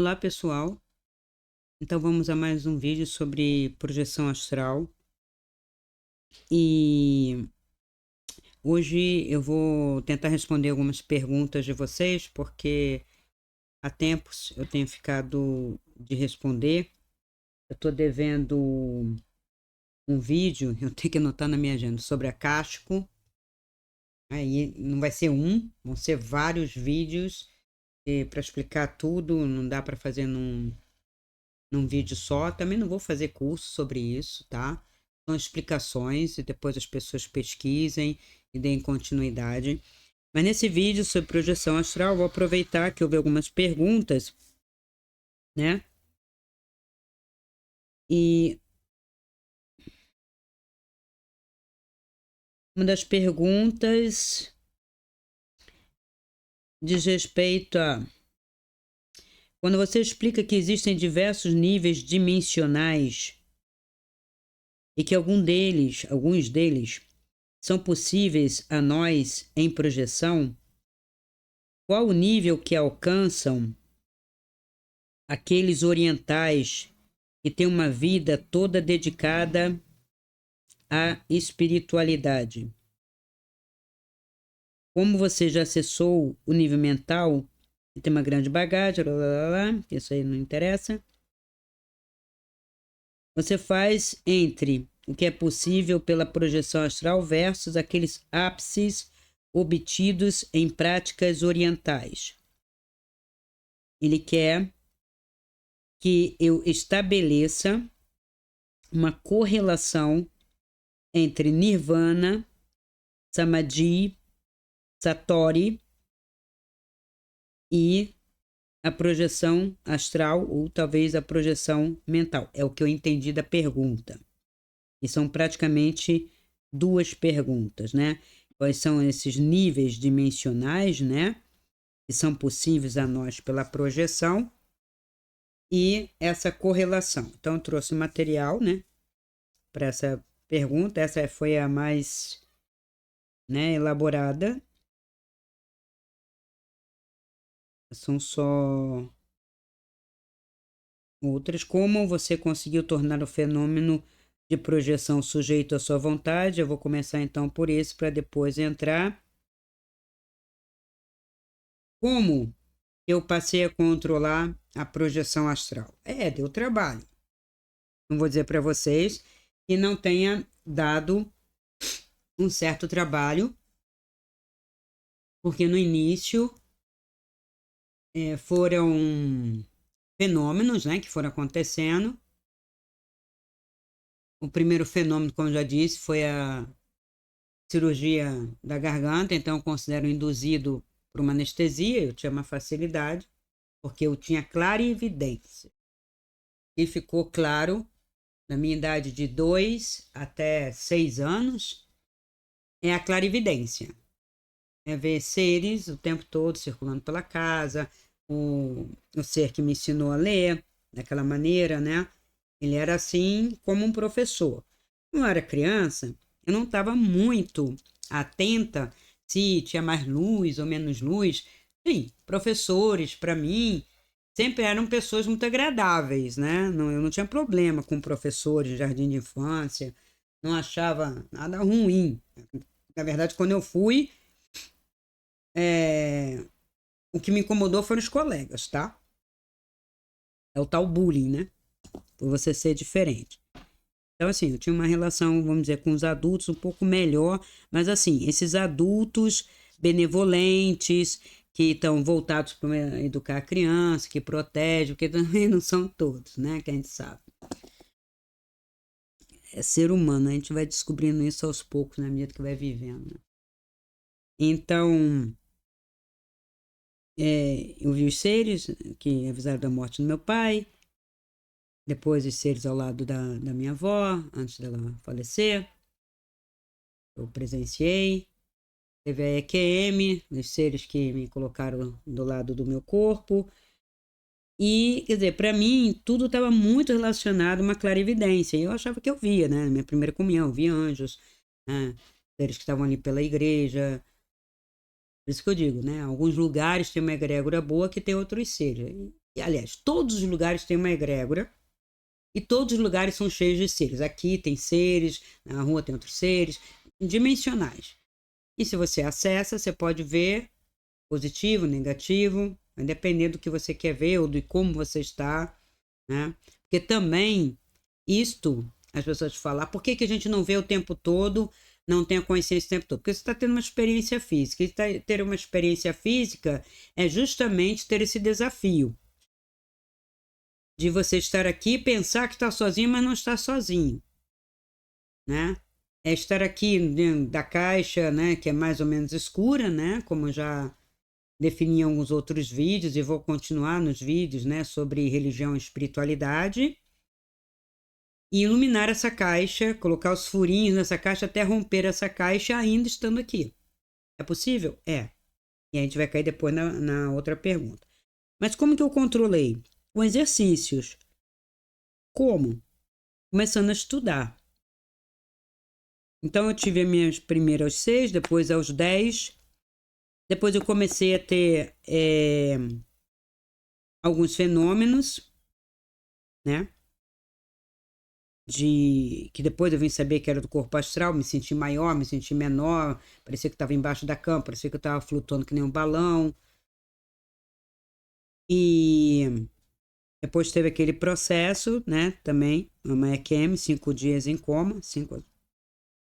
Olá, pessoal. Então vamos a mais um vídeo sobre projeção astral. E hoje eu vou tentar responder algumas perguntas de vocês, porque há tempos eu tenho ficado de responder. Eu estou devendo um vídeo, eu tenho que anotar na minha agenda, sobre acástico. Aí não vai ser um, vão ser vários vídeos para explicar tudo, não dá para fazer num vídeo só. Também não vou fazer curso sobre isso, tá? São explicações e depois as pessoas pesquisem e deem continuidade. Mas nesse vídeo sobre projeção astral, vou aproveitar que houve algumas perguntas, né? E uma das perguntas diz respeito a quando você explica que existem diversos níveis dimensionais e que alguns deles são possíveis a nós em projeção, qual o nível que alcançam aqueles orientais que têm uma vida toda dedicada à espiritualidade? Como você já acessou o nível mental e tem uma grande bagagem, isso aí não interessa. Você faz entre o que é possível pela projeção astral versus aqueles ápices obtidos em práticas orientais. Ele quer que eu estabeleça uma correlação entre Nirvana, Samadhi, Satori e a projeção astral, ou talvez a projeção mental. É o que eu entendi da pergunta. E são praticamente duas perguntas, né? Quais são esses níveis dimensionais, né? Que são possíveis a nós pela projeção e essa correlação. Então, eu trouxe material, né? Para essa pergunta. Essa foi a mais, né, elaborada. São só outras. Como você conseguiu tornar o fenômeno de projeção sujeito à sua vontade? Eu vou começar então por esse, para depois entrar. Como eu passei a controlar a projeção astral? Deu trabalho. Não vou dizer para vocês que não tenha dado um certo trabalho, porque no início foram fenômenos, né, que foram acontecendo. O primeiro fenômeno, como eu já disse, foi a cirurgia da garganta, então eu considero induzido por uma anestesia. Eu tinha uma facilidade, porque eu tinha clarividência. E ficou claro, na minha idade de 2 até 6 anos, é a clarividência. É ver seres o tempo todo circulando pela casa, o ser que me ensinou a ler, daquela maneira, né? Ele era assim como um professor. Quando eu era criança, eu não estava muito atenta se tinha mais luz ou menos luz. Sim, professores, para mim, sempre eram pessoas muito agradáveis, né? Não, eu não tinha problema com professores de jardim de infância, não achava nada ruim. Na verdade, quando eu fui, o que me incomodou foram os colegas, tá? É o tal bullying, né? Por você ser diferente. Então, assim, eu tinha uma relação, vamos dizer, com os adultos um pouco melhor, mas, assim, esses adultos benevolentes, que estão voltados para educar a criança, que protegem, porque também não são todos, né? Que a gente sabe. É ser humano, a gente vai descobrindo isso aos poucos, na medida que vai vivendo. Né? Então, eu vi os seres que avisaram da morte do meu pai, depois os seres ao lado da minha avó, antes dela falecer. Eu presenciei. Teve a EQM, os seres que me colocaram do lado do meu corpo. E, quer dizer, para mim, tudo estava muito relacionado a uma clarividência. Eu achava que eu via, né? Na minha primeira comunhão, eu via anjos, né? Seres que estavam ali pela igreja. Por isso que eu digo, né? Alguns lugares tem uma egrégora boa que tem outros seres. aliás, todos os lugares têm uma egrégora e todos os lugares são cheios de seres. Aqui tem seres, na rua tem outros seres, dimensionais. E se você acessa, você pode ver positivo, negativo, vai depender do que você quer ver ou de como você está, né? Porque também isto, as pessoas falam, por que a gente não vê o tempo todo, não tem a consciência o tempo todo? Porque você está tendo uma experiência física. E ter uma experiência física é justamente ter esse desafio de você estar aqui e pensar que está sozinho, mas não está sozinho, né? É estar aqui dentro da caixa, né, que é mais ou menos escura, né, como eu já defini em alguns outros vídeos e vou continuar nos vídeos, né, sobre religião e espiritualidade, e iluminar essa caixa, colocar os furinhos nessa caixa até romper essa caixa ainda estando aqui. É possível? É. E a gente vai cair depois na outra pergunta. Mas como que eu controlei? Com exercícios. Como? Começando a estudar. Então eu tive as minhas primeiras 6, depois aos 10. Depois eu comecei a ter alguns fenômenos, né? Que depois eu vim saber que era do corpo astral, me senti maior, me senti menor, parecia que estava embaixo da cama, parecia que eu estava flutuando que nem um balão. E depois teve aquele processo, né, também, uma EQM, 5 dias em coma, 5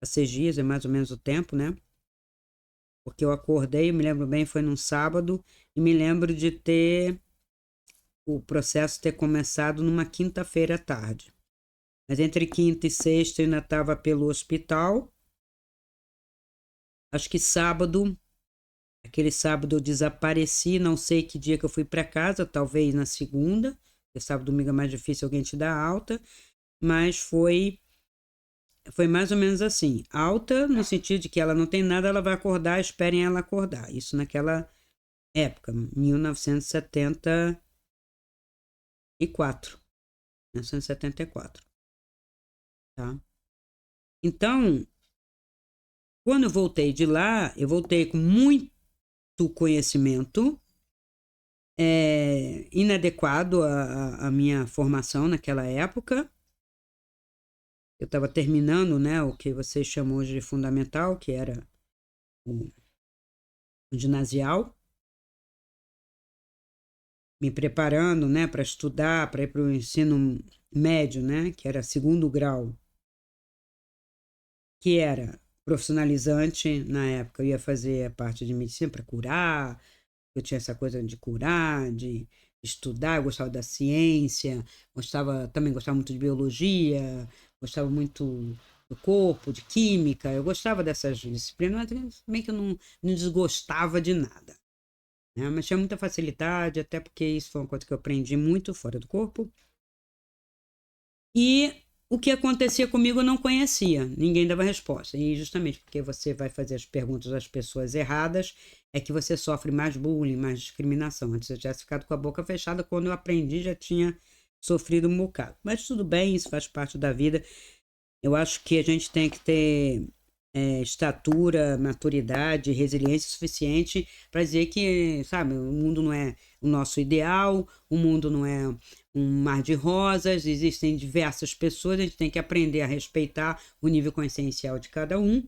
a 6 dias é mais ou menos o tempo, né? Porque eu acordei, eu me lembro bem, foi num sábado, e me lembro de ter o processo ter começado numa quinta-feira à tarde. Mas entre quinta e sexta eu ainda estava pelo hospital. Acho que sábado, aquele sábado eu desapareci, não sei que dia que eu fui para casa, talvez na segunda, porque sábado, domingo é mais difícil alguém te dar alta, mas foi mais ou menos assim, alta no sentido de que ela não tem nada, ela vai acordar, esperem ela acordar. Isso naquela época, 1974. 1974, tá? Então, quando eu voltei de lá, eu voltei com muito conhecimento, inadequado à minha formação naquela época. Eu estava terminando, né, o que vocês chamam hoje de fundamental, que era o ginasial, me preparando, né, para estudar, para ir para o ensino médio, né, que era segundo grau, que era profissionalizante na época. Eu ia fazer a parte de medicina para curar, eu tinha essa coisa de curar, de estudar, eu gostava da ciência, também gostava muito de biologia, gostava muito do corpo, de química, eu gostava dessas disciplinas, mas também que eu não desgostava de nada, né? Mas tinha muita facilidade, até porque isso foi uma coisa que eu aprendi muito fora do corpo. E o que acontecia comigo eu não conhecia, ninguém dava resposta. E justamente porque você vai fazer as perguntas às pessoas erradas, é que você sofre mais bullying, mais discriminação. Antes eu tivesse ficado com a boca fechada, quando eu aprendi já tinha sofrido um bocado. Mas tudo bem, isso faz parte da vida. Eu acho que a gente tem que ter estatura, maturidade, resiliência suficiente para dizer que, sabe, o mundo não é o nosso ideal, o mundo não é um mar de rosas, existem diversas pessoas, a gente tem que aprender a respeitar o nível consciencial de cada um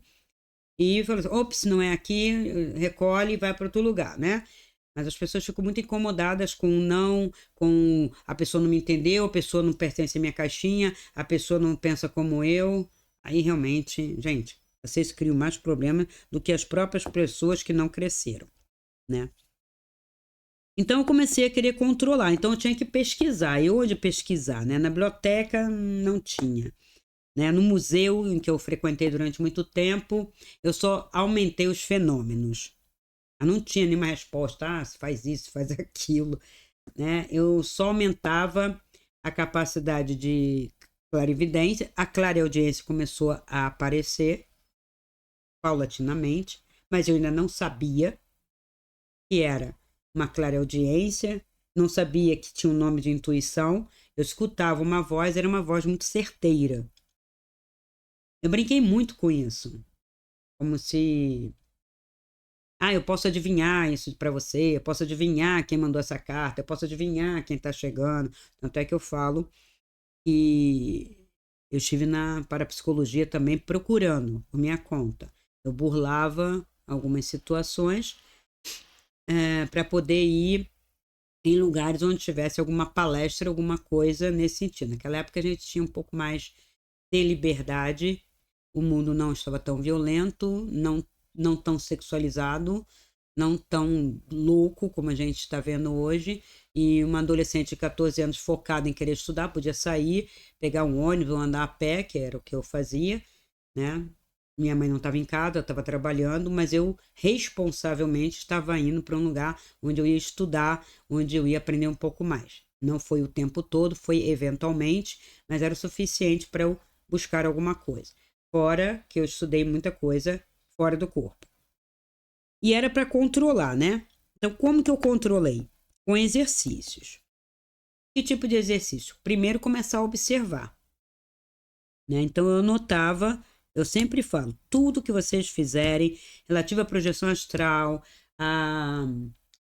e falar assim, ops, não é aqui, recolhe e vai para outro lugar, né? Mas as pessoas ficam muito incomodadas com não, com a pessoa não me entendeu, a pessoa não pertence à minha caixinha, a pessoa não pensa como eu. Aí realmente, gente, vocês criam mais problemas do que as próprias pessoas que não cresceram, né? Então eu comecei a querer controlar, então eu tinha que pesquisar. E onde pesquisar, né? Na biblioteca não tinha, né? No museu em que eu frequentei durante muito tempo, eu só aumentei os fenômenos. Eu não tinha nenhuma resposta, se faz isso, faz aquilo, né? Eu só aumentava a capacidade de clarividência, a clareaudiência começou a aparecer paulatinamente, mas eu ainda não sabia que era uma clareaudiência, não sabia que tinha um nome de intuição. Eu escutava uma voz, era uma voz muito certeira. Eu brinquei muito com isso, como se eu posso adivinhar isso para você, eu posso adivinhar quem mandou essa carta, eu posso adivinhar quem está chegando. Tanto é que eu falo que eu estive na parapsicologia também procurando por minha conta. Eu burlava algumas situações para poder ir em lugares onde tivesse alguma palestra, alguma coisa nesse sentido. Naquela época a gente tinha um pouco mais de liberdade, o mundo não estava tão violento, não tão sexualizado, não tão louco como a gente está vendo hoje, e uma adolescente de 14 anos focada em querer estudar, podia sair, pegar um ônibus ou andar a pé, que era o que eu fazia, né? Minha mãe não estava em casa, eu estava trabalhando, mas eu responsavelmente estava indo para um lugar onde eu ia estudar, onde eu ia aprender um pouco mais. Não foi o tempo todo, foi eventualmente, mas era o suficiente para eu buscar alguma coisa. Fora que eu estudei muita coisa fora do corpo. E era para controlar, né? Então, como que eu controlei? Com exercícios. Que tipo de exercício? Primeiro, começar a observar, né? Então, eu notava, eu sempre falo, tudo que vocês fizerem relativo à projeção astral, a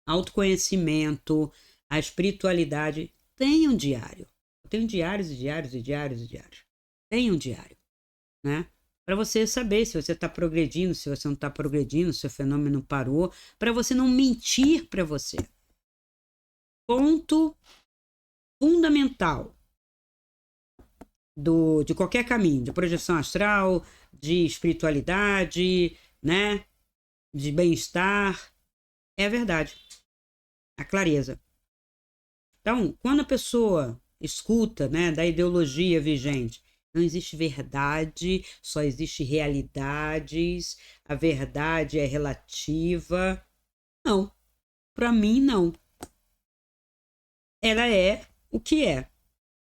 autoconhecimento, a espiritualidade, tenham um diário. Eu tenho diários e diários e diários e diários. Tenham um diário, né? Para você saber se você está progredindo, se você não está progredindo, se o fenômeno parou, para você não mentir para você. Ponto fundamental de qualquer caminho, de projeção astral, de espiritualidade, né? De bem-estar, é a verdade, a clareza. Então, quando a pessoa escuta, né, da ideologia vigente, não existe verdade, só existe realidades, a verdade é relativa. Não, para mim não. Ela é o que é.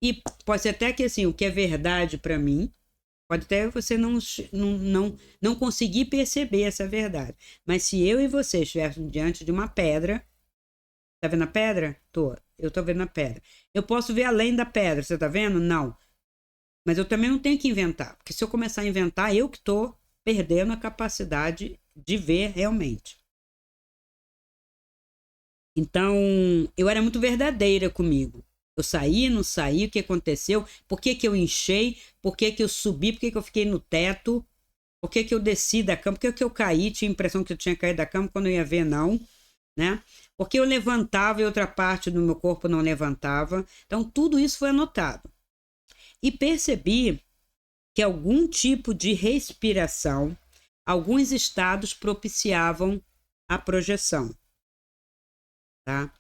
E pode ser até que assim, o que é verdade para mim, pode até você não conseguir perceber essa verdade. Mas se eu e você estivéssemos diante de uma pedra, tá vendo a pedra? Eu tô vendo a pedra. Eu posso ver além da pedra, você tá vendo? Não. Mas eu também não tenho que inventar, porque se eu começar a inventar, eu que tô perdendo a capacidade de ver realmente. Então, eu era muito verdadeira comigo. Eu saí, não saí, o que aconteceu, por que que eu enchei, por que que eu subi, por que que eu fiquei no teto, por que que eu desci da cama, por que que eu caí, tinha a impressão que eu tinha caído da cama, quando eu ia ver, não, né? Porque eu levantava e outra parte do meu corpo não levantava. Então, tudo isso foi anotado. E percebi que algum tipo de respiração, alguns estados propiciavam a projeção, tá?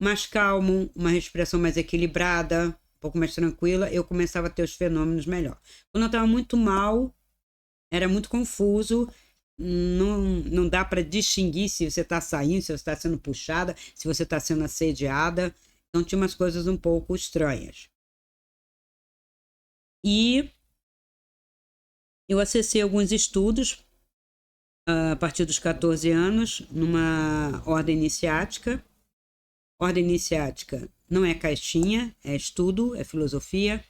Mais calmo, uma respiração mais equilibrada, um pouco mais tranquila, eu começava a ter os fenômenos melhor. Quando eu estava muito mal, era muito confuso, não dá para distinguir se você está saindo, se você está sendo puxada, se você está sendo assediada. Então tinha umas coisas um pouco estranhas. E eu acessei alguns estudos a partir dos 14 anos, numa ordem iniciática. Ordem iniciática não é caixinha, é estudo, é filosofia.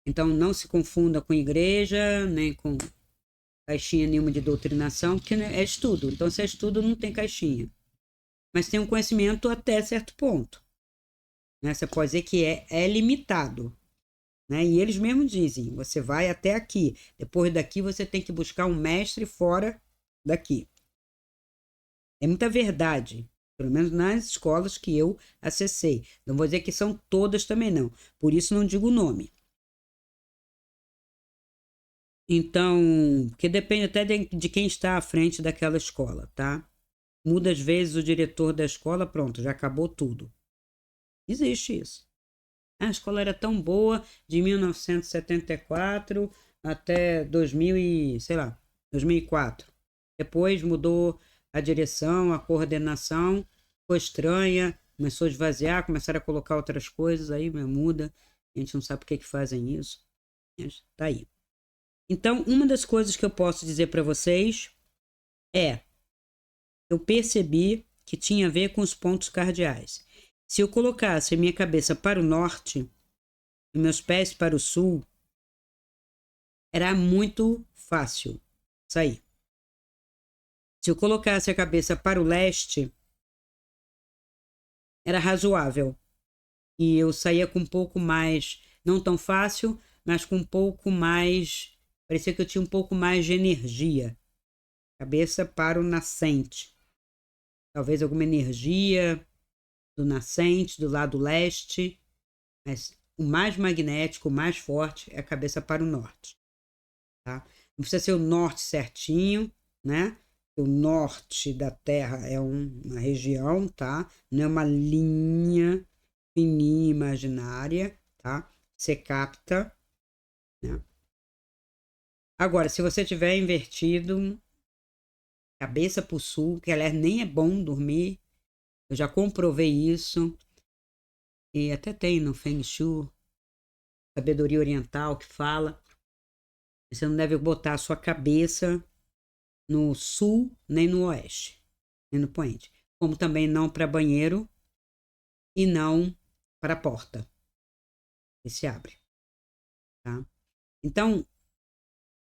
Então não se confunda com igreja, nem com caixinha nenhuma de doutrinação, porque é estudo. Então, se é estudo, não tem caixinha. Mas tem um conhecimento até certo ponto. Né? Você pode dizer que é limitado. Né? E eles mesmos dizem, você vai até aqui. Depois daqui, você tem que buscar um mestre fora daqui. É muita verdade. Pelo menos nas escolas que eu acessei. Não vou dizer que são todas também, não. Por isso não digo o nome. Então, porque depende até de quem está à frente daquela escola, tá? Muda às vezes o diretor da escola, pronto, já acabou tudo. Existe isso. A escola era tão boa de 1974 até 2000 e, sei lá, 2004. Depois mudou a direção, a coordenação, ficou estranha, começou a esvaziar, começaram a colocar outras coisas, aí muda. A gente não sabe por que fazem isso. Mas tá aí. Então, uma das coisas que eu posso dizer para vocês é: eu percebi que tinha a ver com os pontos cardeais. Se eu colocasse a minha cabeça para o norte e meus pés para o sul, era muito fácil sair. Se eu colocasse a cabeça para o leste, era razoável. E eu saía com um pouco mais, não tão fácil, mas com um pouco mais, parecia que eu tinha um pouco mais de energia. Cabeça para o nascente. Talvez alguma energia do nascente, do lado leste, mas o mais magnético, o mais forte é a cabeça para o norte. Tá? Não precisa ser o norte certinho, né? O norte da Terra é uma região, tá? Não é uma linha fininha imaginária, tá? Você capta, né? Agora, se você tiver invertido, cabeça para o sul, que aliás nem é bom dormir, eu já comprovei isso, e até tem no Feng Shui, sabedoria oriental, que fala, você não deve botar a sua cabeça no sul nem no oeste, nem no poente. Como também não para banheiro e não para a porta que se abre, tá? Então,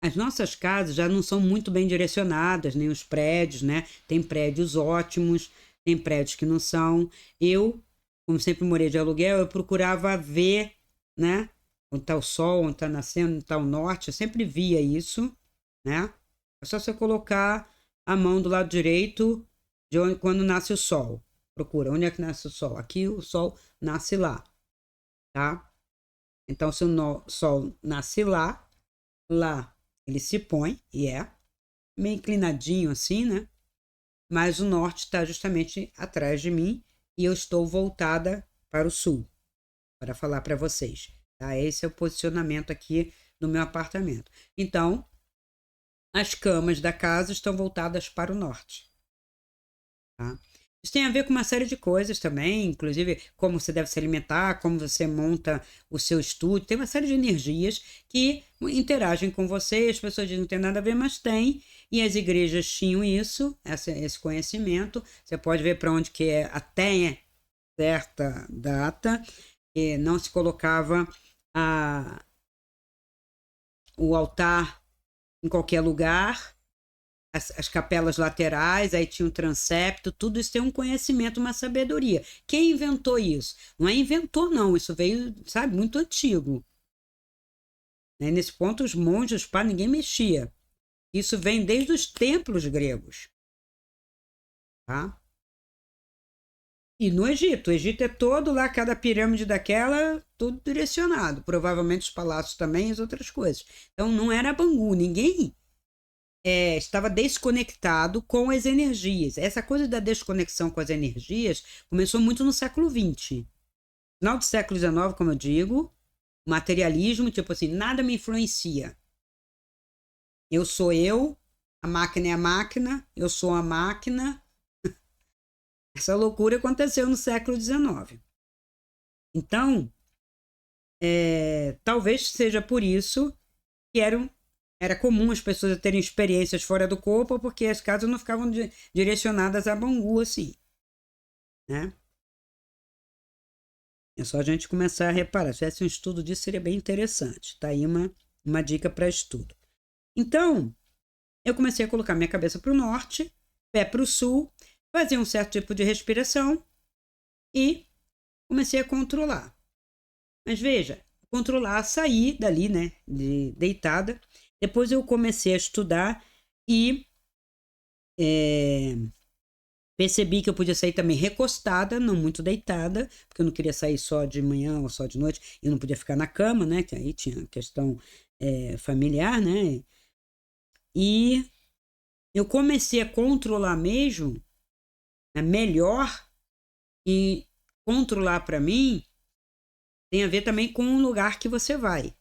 as nossas casas já não são muito bem direcionadas, nem os prédios, né? Tem prédios ótimos, tem prédios que não são. Eu, como sempre morei de aluguel, eu procurava ver, né? Onde está o sol, onde está nascendo, onde está o norte. Eu sempre via isso, né? É só você colocar a mão do lado direito de onde, quando nasce o sol. Procura, onde é que nasce o sol? Aqui o sol nasce lá, tá? Então, se o sol nasce lá, lá ele se põe, e é meio inclinadinho assim, né? Mas o norte está justamente atrás de mim e eu estou voltada para o sul, para falar para vocês, tá? Esse é o posicionamento aqui no meu apartamento. Então, as camas da casa estão voltadas para o norte, tá? Isso tem a ver com uma série de coisas também, inclusive como você deve se alimentar, como você monta o seu estúdio. Tem uma série de energias que interagem com você. As pessoas dizem que não tem nada a ver, mas tem. E as igrejas tinham isso, esse conhecimento. Você pode ver para onde que é até certa data, que não se colocava o altar em qualquer lugar. As capelas laterais, aí tinha um transepto, tudo isso tem um conhecimento, uma sabedoria. Quem inventou isso? Não é inventor, não, isso veio, sabe, muito antigo. Né? Nesse ponto, os monges, pá, ninguém mexia. Isso vem desde os templos gregos. Tá? E no Egito, o Egito é todo lá, cada pirâmide daquela, tudo direcionado. Provavelmente os palácios também e as outras coisas. Então não era Bangu, ninguém estava desconectado com as energias. Essa coisa da desconexão com as energias começou muito no século XX. Final do século XIX, como eu digo, materialismo, tipo assim, nada me influencia. Eu sou eu, a máquina é a máquina, eu sou a máquina. Essa loucura aconteceu no século XIX. Então, talvez seja por isso que era comum as pessoas terem experiências fora do corpo, porque as casas não ficavam direcionadas a Bangu assim, né? É só a gente começar a reparar. Se tivesse um estudo disso, seria bem interessante. Tá aí uma dica para estudo. Então, eu comecei a colocar minha cabeça para o norte, pé para o sul, fazia um certo tipo de respiração e comecei a controlar. Mas veja, controlar, sair dali, né, deitada. Depois eu comecei a estudar e percebi que eu podia sair também recostada, não muito deitada, porque eu não queria sair só de manhã ou só de noite, eu não podia ficar na cama, né, que aí tinha questão familiar, né, e eu comecei a controlar mesmo, né, melhor, e controlar para mim tem a ver também com o lugar que você vai,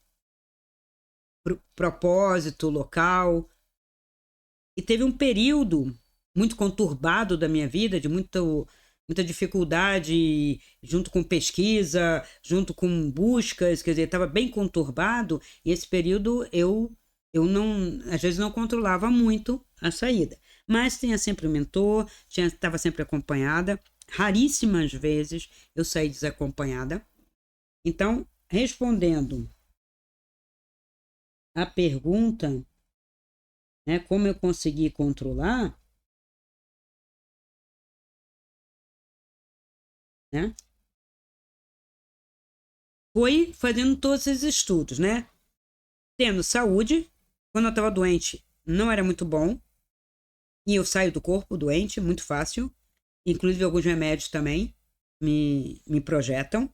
propósito, local. E teve um período muito conturbado da minha vida, de muita dificuldade, junto com pesquisa, junto com buscas, quer dizer, estava bem conturbado, e esse período eu não, às vezes não controlava muito a saída. Mas tinha sempre um mentor, estava sempre acompanhada, raríssimas vezes eu saí desacompanhada. Então, respondendo a pergunta, né, como eu consegui controlar, né? Foi fazendo todos esses estudos, né? Tendo saúde, quando eu estava doente, não era muito bom. E eu saio do corpo doente, muito fácil. Inclusive alguns remédios também me projetam.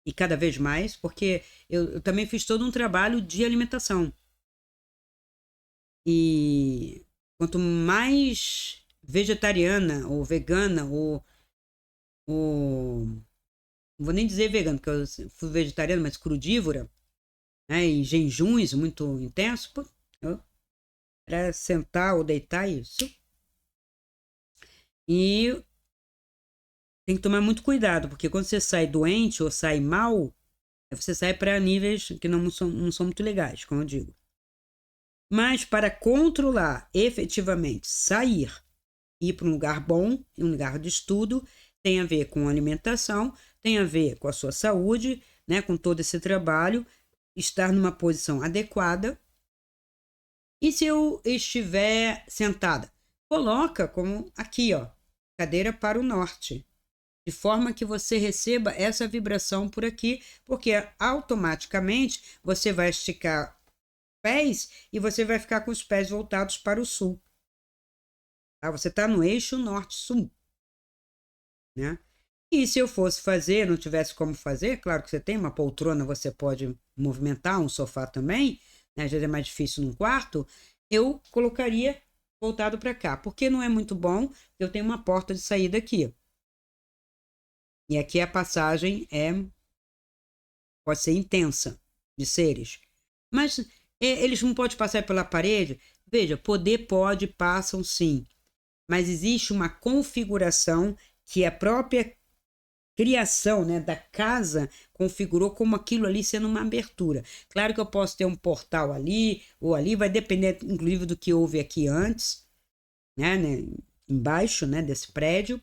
E cada vez mais, porque eu também fiz todo um trabalho de alimentação. E quanto mais vegetariana ou vegana ou não vou nem dizer vegano, porque eu fui vegetariana, mas crudívora, né, e jejuns muito intensos, pô, era sentar ou deitar isso. E tem que tomar muito cuidado, porque quando você sai doente ou sai mal, você sai para níveis que não são muito legais, como eu digo. Mas para controlar efetivamente sair, ir para um lugar bom, um lugar de estudo, tem a ver com alimentação, tem a ver com a sua saúde, né, com todo esse trabalho, estar numa posição adequada. E se eu estiver sentada, coloca como aqui, ó, cadeira para o norte, de forma que você receba essa vibração por aqui, porque automaticamente você vai esticar pés e você vai ficar com os pés voltados para o sul. Tá? Você está no eixo norte-sul, né? E se eu fosse fazer, não tivesse como fazer, claro que você tem uma poltrona, você pode movimentar, um sofá também, né? Às vezes é mais difícil num quarto, eu colocaria voltado para cá, porque não é muito bom, eu tenho uma porta de saída aqui. E aqui a passagem pode ser intensa de seres. Mas eles não podem passar pela parede? Veja, poder pode, passam sim. Mas existe uma configuração que a própria criação, né, da casa configurou como aquilo ali sendo uma abertura. Claro que eu posso ter um portal ali ou ali, vai depender inclusive do que houve aqui antes, né, embaixo, né, desse prédio.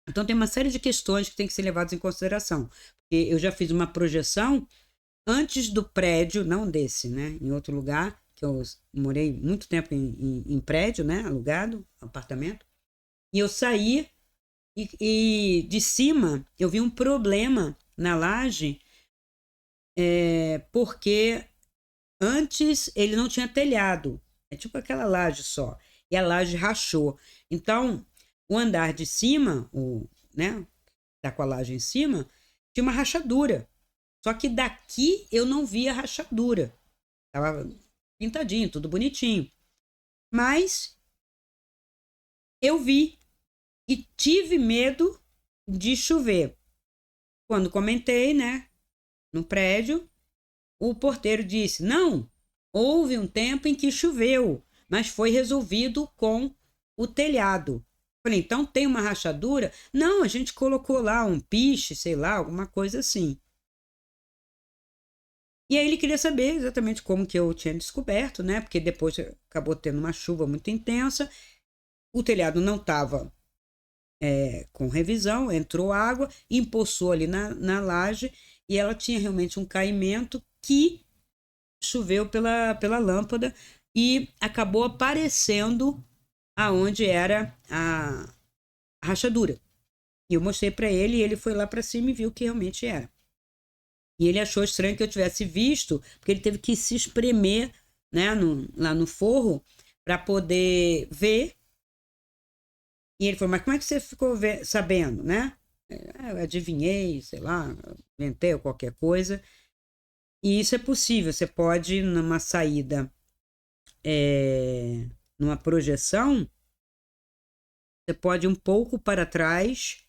Então tem uma série de questões que tem que ser levadas em consideração. Porque eu já fiz uma projeção antes do prédio, não desse, né, em outro lugar, que eu morei muito tempo em prédio, né, alugado, apartamento, e eu saí e de cima eu vi um problema na laje, porque antes ele não tinha telhado, é tipo aquela laje só, e a laje rachou. Então, o andar de cima, né, tá com a laje em cima, tinha uma rachadura. Só que daqui eu não via rachadura. Tava pintadinho, tudo bonitinho. Mas eu vi e tive medo de chover. Quando comentei, né, no prédio, o porteiro disse: não, houve um tempo em que choveu, mas foi resolvido com o telhado. Falei, então tem uma rachadura? Não, a gente colocou lá um piche, sei lá, alguma coisa assim. E aí ele queria saber exatamente como que eu tinha descoberto, né? Porque depois acabou tendo uma chuva muito intensa, o telhado não estava com revisão, entrou água, empoçou ali na laje e ela tinha realmente um caimento que choveu pela lâmpada e acabou aparecendo aonde era a rachadura. E eu mostrei para ele e ele foi lá para cima e viu que realmente era. E ele achou estranho que eu tivesse visto, porque ele teve que se espremer, né, lá no forro para poder ver. E ele falou: mas como é que você ficou sabendo, né? Eu adivinhei, sei lá, inventei ou qualquer coisa. E isso é possível. Você pode, numa saída, numa projeção, você pode ir um pouco para trás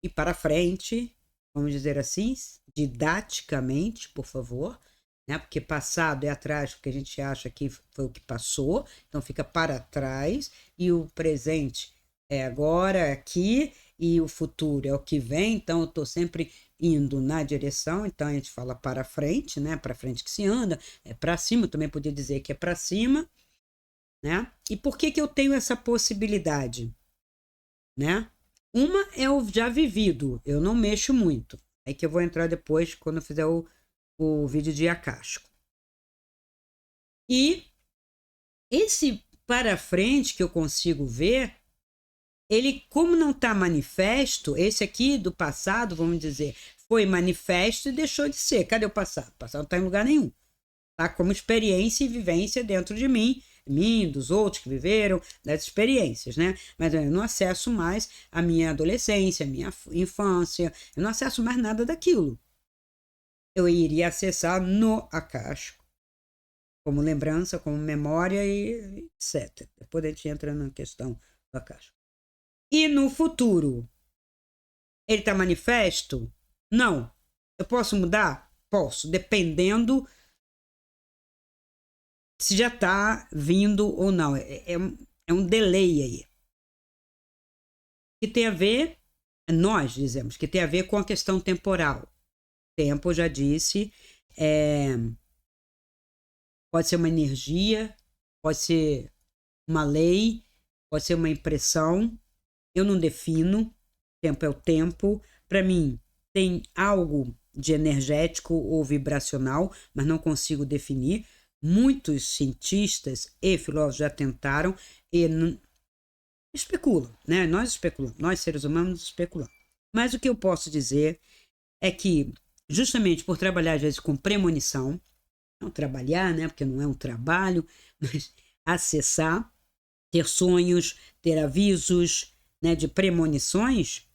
e para frente, vamos dizer assim, didaticamente, por favor, né? Porque passado é atrás, porque a gente acha que foi o que passou, então fica para trás, e o presente é agora, é aqui, e o futuro é o que vem, então eu estou sempre indo na direção, então a gente fala para frente, né? Para frente que se anda, é para cima, eu também podia dizer que é para cima, né? E por que que eu tenho essa possibilidade, né? Uma é o já vivido, eu não mexo muito. É que eu vou entrar depois quando eu fizer o vídeo de Akashico. E esse para frente que eu consigo ver ele, como não está manifesto, esse aqui do passado, vamos dizer, foi manifesto e deixou de ser. Cadê o passado? O passado não está em lugar nenhum. Está como experiência e vivência dentro de mim, dos outros que viveram, das experiências, né? Mas eu não acesso mais a minha adolescência, a minha infância, eu não acesso mais nada daquilo. Eu iria acessar no Akashico, como lembrança, como memória e etc. Depois a gente entra na questão do Akashico. E no futuro, ele está manifesto? Não. Eu posso mudar? Posso, dependendo se já está vindo ou não. É um delay aí. Que tem a ver, nós dizemos, que tem a ver com a questão temporal. Tempo, eu já disse, pode ser uma energia, pode ser uma lei, pode ser uma impressão. Eu não defino. Tempo é o tempo. Para mim, tem algo de energético ou vibracional, mas não consigo definir. Muitos cientistas e filósofos já tentaram e especulam, né? Nós especulamos, nós seres humanos especulamos. Mas o que eu posso dizer é que, justamente por trabalhar às vezes com premonição, não trabalhar, né? Porque não é um trabalho, mas acessar, ter sonhos, ter avisos, né? De premonições,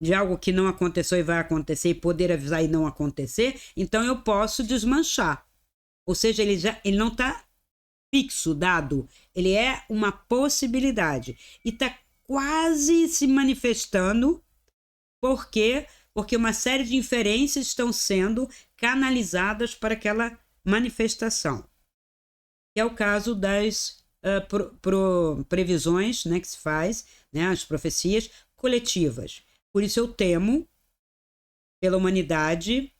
de algo que não aconteceu e vai acontecer, e poder avisar e não acontecer, então eu posso desmanchar. Ou seja, ele não está fixo, dado. Ele é uma possibilidade. E está quase se manifestando. Por quê? Porque uma série de inferências estão sendo canalizadas para aquela manifestação. Que é o caso das previsões, né, que se faz, né, as profecias coletivas. Por isso eu temo pela humanidade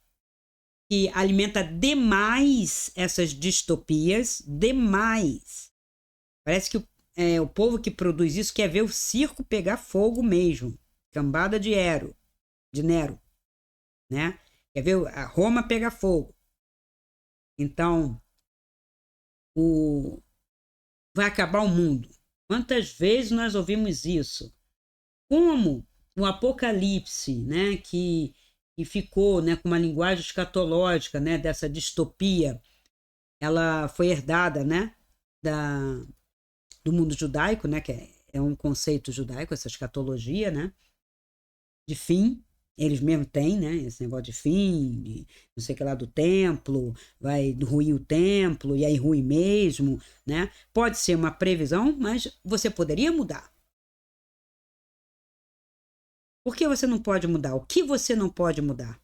que alimenta demais essas distopias, demais. Parece que o povo que produz isso quer ver o circo pegar fogo mesmo. Cambada de Nero, né? Quer ver a Roma pegar fogo. Então, vai acabar o mundo. Quantas vezes nós ouvimos isso? Como o Apocalipse, né, que ficou, né, com uma linguagem escatológica, né, dessa distopia, ela foi herdada, né, do mundo judaico, né, que é um conceito judaico, essa escatologia, né, de fim. Eles mesmo têm, né, esse negócio de fim, de não sei o que lá do templo, vai ruir o templo, e aí ruim mesmo, né? Pode ser uma previsão, mas você poderia mudar. Por que você não pode mudar? O que você não pode mudar?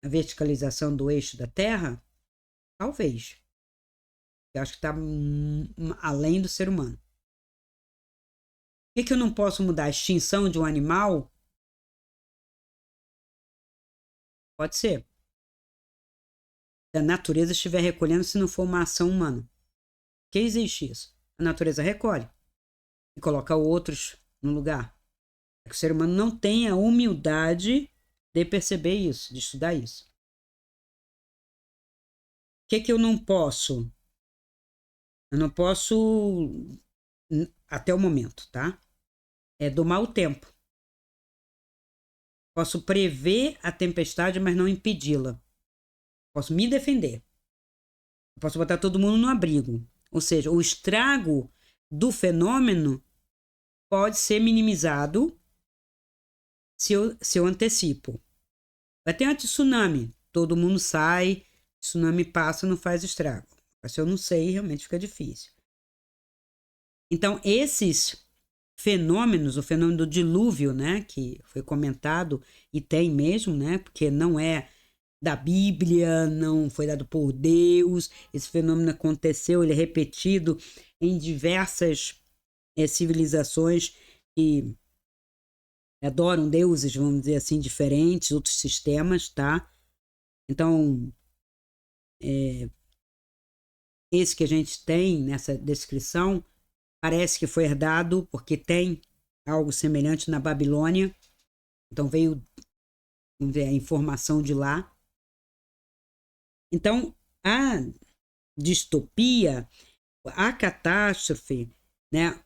A verticalização do eixo da Terra? Talvez. Eu acho que está além do ser humano. O que eu não posso mudar? A extinção de um animal? Pode ser. Se a natureza estiver recolhendo, se não for uma ação humana. Que existe isso? A natureza recolhe e coloca outros no lugar. É que o ser humano não tem a humildade de perceber isso, de estudar isso. O que eu não posso? Eu não posso, até o momento, tá? Domar o tempo. Posso prever a tempestade, mas não impedi-la. Posso me defender. Posso botar todo mundo no abrigo. Ou seja, o estrago do fenômeno pode ser minimizado se eu antecipo. Vai ter um tsunami. Todo mundo sai, tsunami passa, não faz estrago. Mas se eu não sei, realmente fica difícil. Então, esses fenômenos, o fenômeno do dilúvio, né, que foi comentado e tem mesmo, né, porque não é da Bíblia, não foi dado por Deus, esse fenômeno aconteceu, ele é repetido em diversas civilizações que adoram deuses, vamos dizer assim, diferentes, outros sistemas, tá? Então, esse que a gente tem nessa descrição parece que foi herdado porque tem algo semelhante na Babilônia, então veio, vamos ver, a informação de lá. Então, a distopia, a catástrofe, né,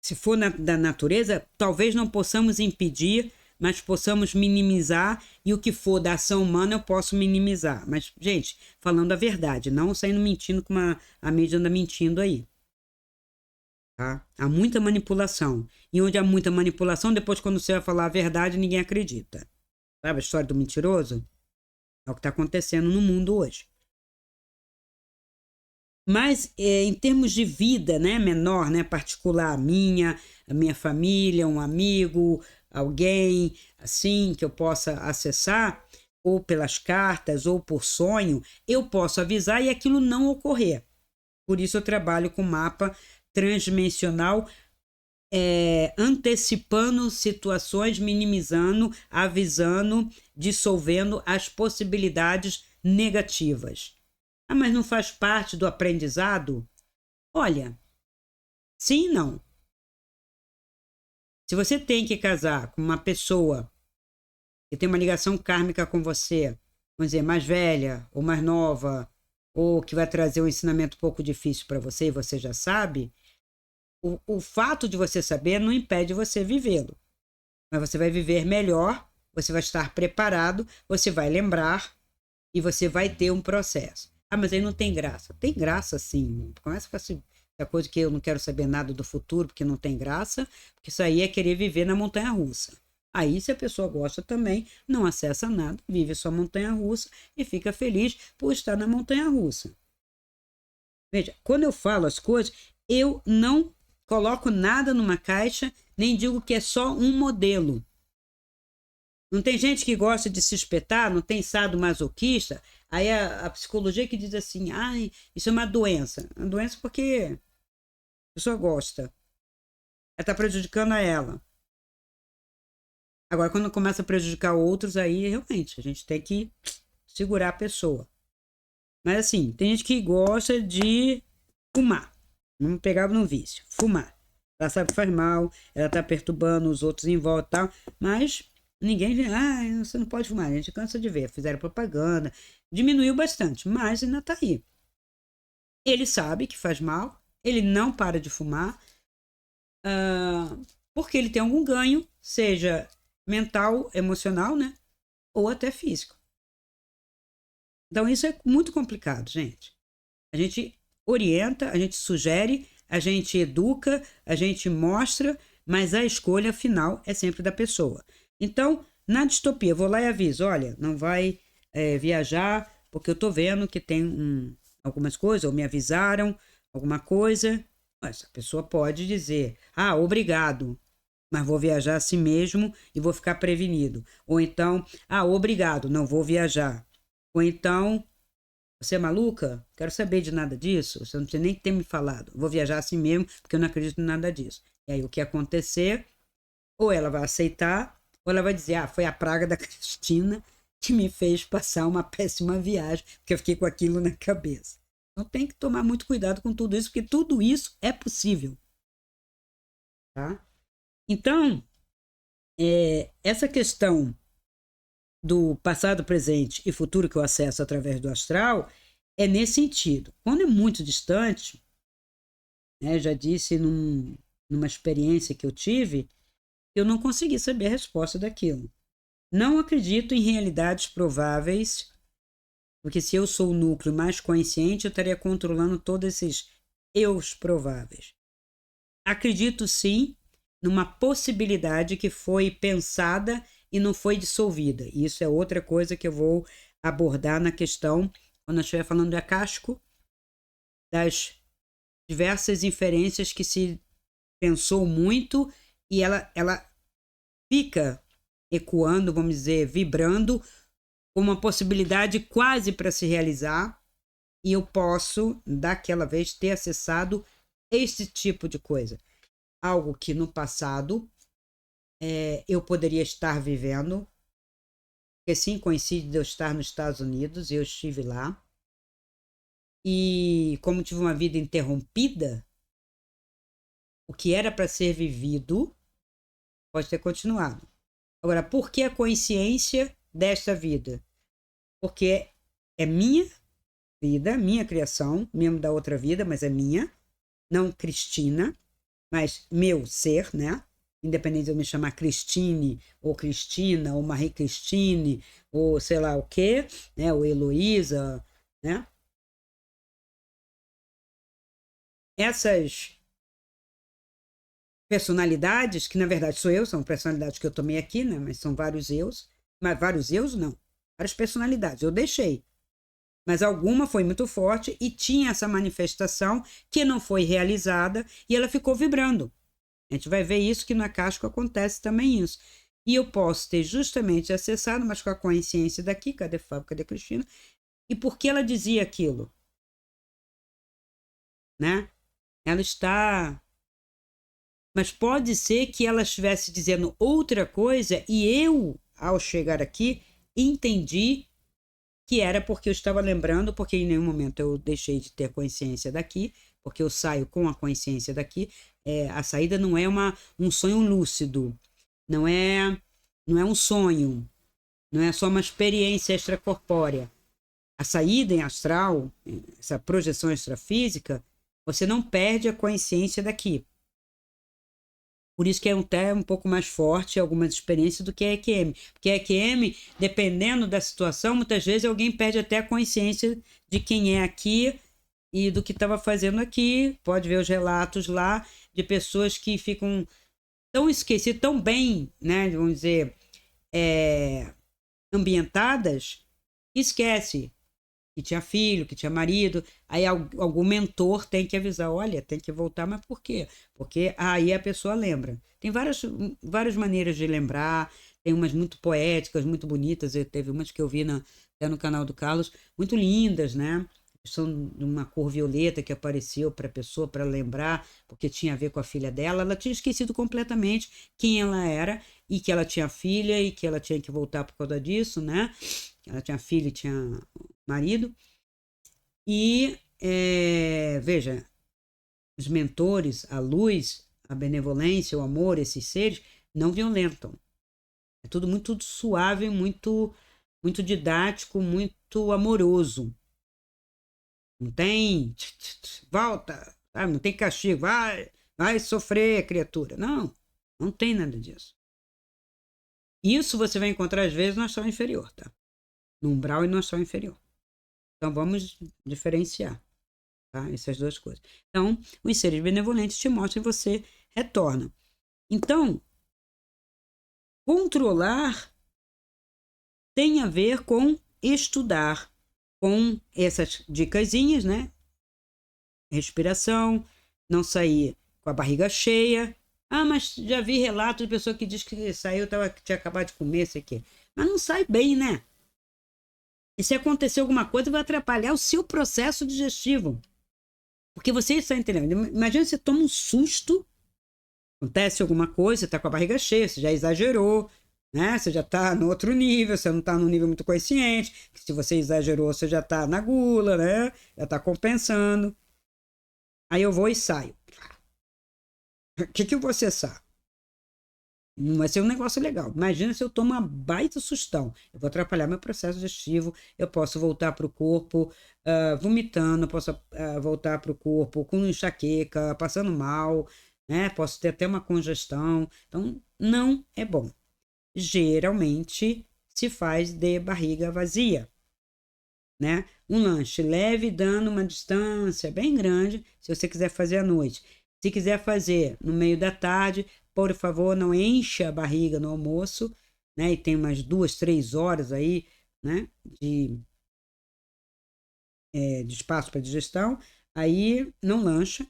Se for da natureza, talvez não possamos impedir, mas possamos minimizar, e o que for da ação humana eu posso minimizar. Mas, gente, falando a verdade, não saindo mentindo como a mídia anda mentindo aí. Tá? Há muita manipulação. E onde há muita manipulação, depois quando você vai falar a verdade, ninguém acredita. Sabe a história do mentiroso? É o que está acontecendo no mundo hoje. Mas em termos de vida, né, menor, né, particular, a minha família, um amigo, alguém assim que eu possa acessar, ou pelas cartas, ou por sonho, eu posso avisar e aquilo não ocorrer. Por isso eu trabalho com mapa transdimensional, antecipando situações, minimizando, avisando, dissolvendo as possibilidades negativas. Ah, mas não faz parte do aprendizado? Olha, sim e não. Se você tem que casar com uma pessoa que tem uma ligação kármica com você, vamos dizer, mais velha ou mais nova, ou que vai trazer um ensinamento um pouco difícil para você e você já sabe, o fato de você saber não impede você vivê-lo. Mas você vai viver melhor, você vai estar preparado, você vai lembrar e você vai ter um processo. Ah, mas aí não tem graça. Tem graça, sim. Começa com essa coisa que eu não quero saber nada do futuro porque não tem graça, porque isso aí é querer viver na montanha-russa. Aí, se a pessoa gosta também, não acessa nada, vive sua montanha-russa e fica feliz por estar na montanha-russa. Veja, quando eu falo as coisas, eu não coloco nada numa caixa, nem digo que é só um modelo. Não tem gente que gosta de se espetar, não tem sadomasoquista. Aí a psicologia que diz assim, ai, isso é uma doença. Uma doença porque a pessoa gosta. Ela está prejudicando a ela. Agora, quando começa a prejudicar outros, aí realmente a gente tem que segurar a pessoa. Mas assim, tem gente que gosta de fumar. Vamos pegar no vício. Fumar. Ela sabe que faz mal, ela está perturbando os outros em volta e tal, mas ninguém diz, você não pode fumar. A gente cansa de ver. Fizeram propaganda, diminuiu bastante, mas ainda está aí. Ele sabe que faz mal, ele não para de fumar, porque ele tem algum ganho, seja mental, emocional, né? Ou até físico. Então isso é muito complicado, gente. A gente orienta, a gente sugere, a gente educa, a gente mostra, mas a escolha final é sempre da pessoa. Então, na distopia, eu vou lá e aviso, olha, não vai viajar, porque eu tô vendo que tem algumas coisas, ou me avisaram alguma coisa. Mas a pessoa pode dizer, obrigado, mas vou viajar assim mesmo e vou ficar prevenido. Ou então, obrigado, não vou viajar. Ou então, você é maluca? Quero saber de nada disso. Você não tinha nem que ter me falado. Vou viajar assim mesmo, porque eu não acredito em nada disso. E aí, o que acontecer, ou ela vai aceitar, ou ela vai dizer, foi a praga da Cristina que me fez passar uma péssima viagem, porque eu fiquei com aquilo na cabeça. Então, tem que tomar muito cuidado com tudo isso, porque tudo isso é possível. Tá? Então, essa questão do passado, presente e futuro que eu acesso através do astral é nesse sentido. Quando é muito distante, né, já disse numa experiência que eu tive, eu não consegui saber a resposta daquilo. Não acredito em realidades prováveis, porque se eu sou o núcleo mais consciente, eu estaria controlando todos esses eus prováveis. Acredito sim numa possibilidade que foi pensada e não foi dissolvida. Isso é outra coisa que eu vou abordar na questão, quando eu estiver falando de acástico, das diversas inferências que se pensou muito e ela fica ecoando, vamos dizer, vibrando, com uma possibilidade quase para se realizar, e eu posso, daquela vez, ter acessado esse tipo de coisa. Algo que no passado eu poderia estar vivendo, porque sim, coincide de eu estar nos Estados Unidos, eu estive lá, e como tive uma vida interrompida, o que era para ser vivido pode ter continuado. Agora, por que a consciência desta vida? Porque é minha vida, minha criação, mesmo da outra vida, mas é minha, não Cristina, mas meu ser, né? Independente de eu me chamar Cristine, ou Cristina, ou Marie Cristine, ou sei lá o quê, né? Ou Heloísa, né? Essas personalidades, que na verdade sou eu, são personalidades que eu tomei aqui, né? Mas são vários eus, mas vários eus não, várias personalidades, eu deixei. Mas alguma foi muito forte e tinha essa manifestação que não foi realizada e ela ficou vibrando. A gente vai ver isso que na casca acontece também isso. E eu posso ter justamente acessado, mas com a consciência daqui, cadê Fábio, cadê Cristina? E por que ela dizia aquilo? Né? Ela está. Mas pode ser que ela estivesse dizendo outra coisa e eu, ao chegar aqui, entendi que era porque eu estava lembrando, porque em nenhum momento eu deixei de ter consciência daqui, porque eu saio com a consciência daqui. A saída não é um sonho lúcido, não é, não é um sonho, não é só uma experiência extracorpórea. A saída em astral, essa projeção extrafísica, você não perde a consciência daqui. Por isso que é até um pouco mais forte algumas experiências do que a EQM. Porque a EQM, dependendo da situação, muitas vezes alguém perde até a consciência de quem é aqui e do que estava fazendo aqui. Pode ver os relatos lá de pessoas que ficam tão esquecidas, tão bem, né, vamos dizer, ambientadas, que esquece que tinha filho, que tinha marido, aí algum mentor tem que avisar, olha, tem que voltar, mas por quê? Porque aí a pessoa lembra. Tem várias maneiras de lembrar, tem umas muito poéticas, muito bonitas, teve umas que eu vi até no canal do Carlos, muito lindas, né? São de uma cor violeta que apareceu para a pessoa, para lembrar, porque tinha a ver com a filha dela. Ela tinha esquecido completamente quem ela era e que ela tinha filha e que ela tinha que voltar por causa disso, né? Ela tinha filho e tinha marido. E, veja, os mentores, a luz, a benevolência, o amor, esses seres, não violentam. É tudo muito suave, muito didático, muito amoroso. Não tem volta, sabe? Não tem castigo, vai sofrer, criatura. Não, não tem nada disso. Isso você vai encontrar às vezes no astral inferior, tá? No umbral e no astral inferior. Então vamos diferenciar, tá? Essas duas coisas. Então, os seres benevolentes te mostram e você retorna. Então, controlar tem a ver com estudar, com essas dicasinhas, né? Respiração, não sair com a barriga cheia. Ah, mas já vi relatos de pessoa que diz que saiu, tinha acabado de comer, isso aqui. Mas não sai bem, né? E se acontecer alguma coisa, vai atrapalhar o seu processo digestivo. Porque você está entendendo. Imagina você toma um susto, acontece alguma coisa, você está com a barriga cheia, você já exagerou, né? Você já está no outro nível, você não está num nível muito consciente. Se você exagerou, você já está na gula, né? Já está compensando. Aí eu vou e saio. O que você sabe? Não vai ser um negócio legal. Imagina se eu tomo uma baita sustão. Eu vou atrapalhar meu processo digestivo. Eu posso voltar para o corpo vomitando, posso voltar para o corpo com enxaqueca, passando mal, né? Posso ter até uma congestão. Então, não é bom. Geralmente se faz de barriga vazia, né? Um lanche leve, dando uma distância bem grande, se você quiser fazer à noite. Se quiser fazer no meio da tarde, por favor, não encha a barriga no almoço, né? E tem umas 2, 3 horas aí, né? De espaço para digestão. Aí não lancha.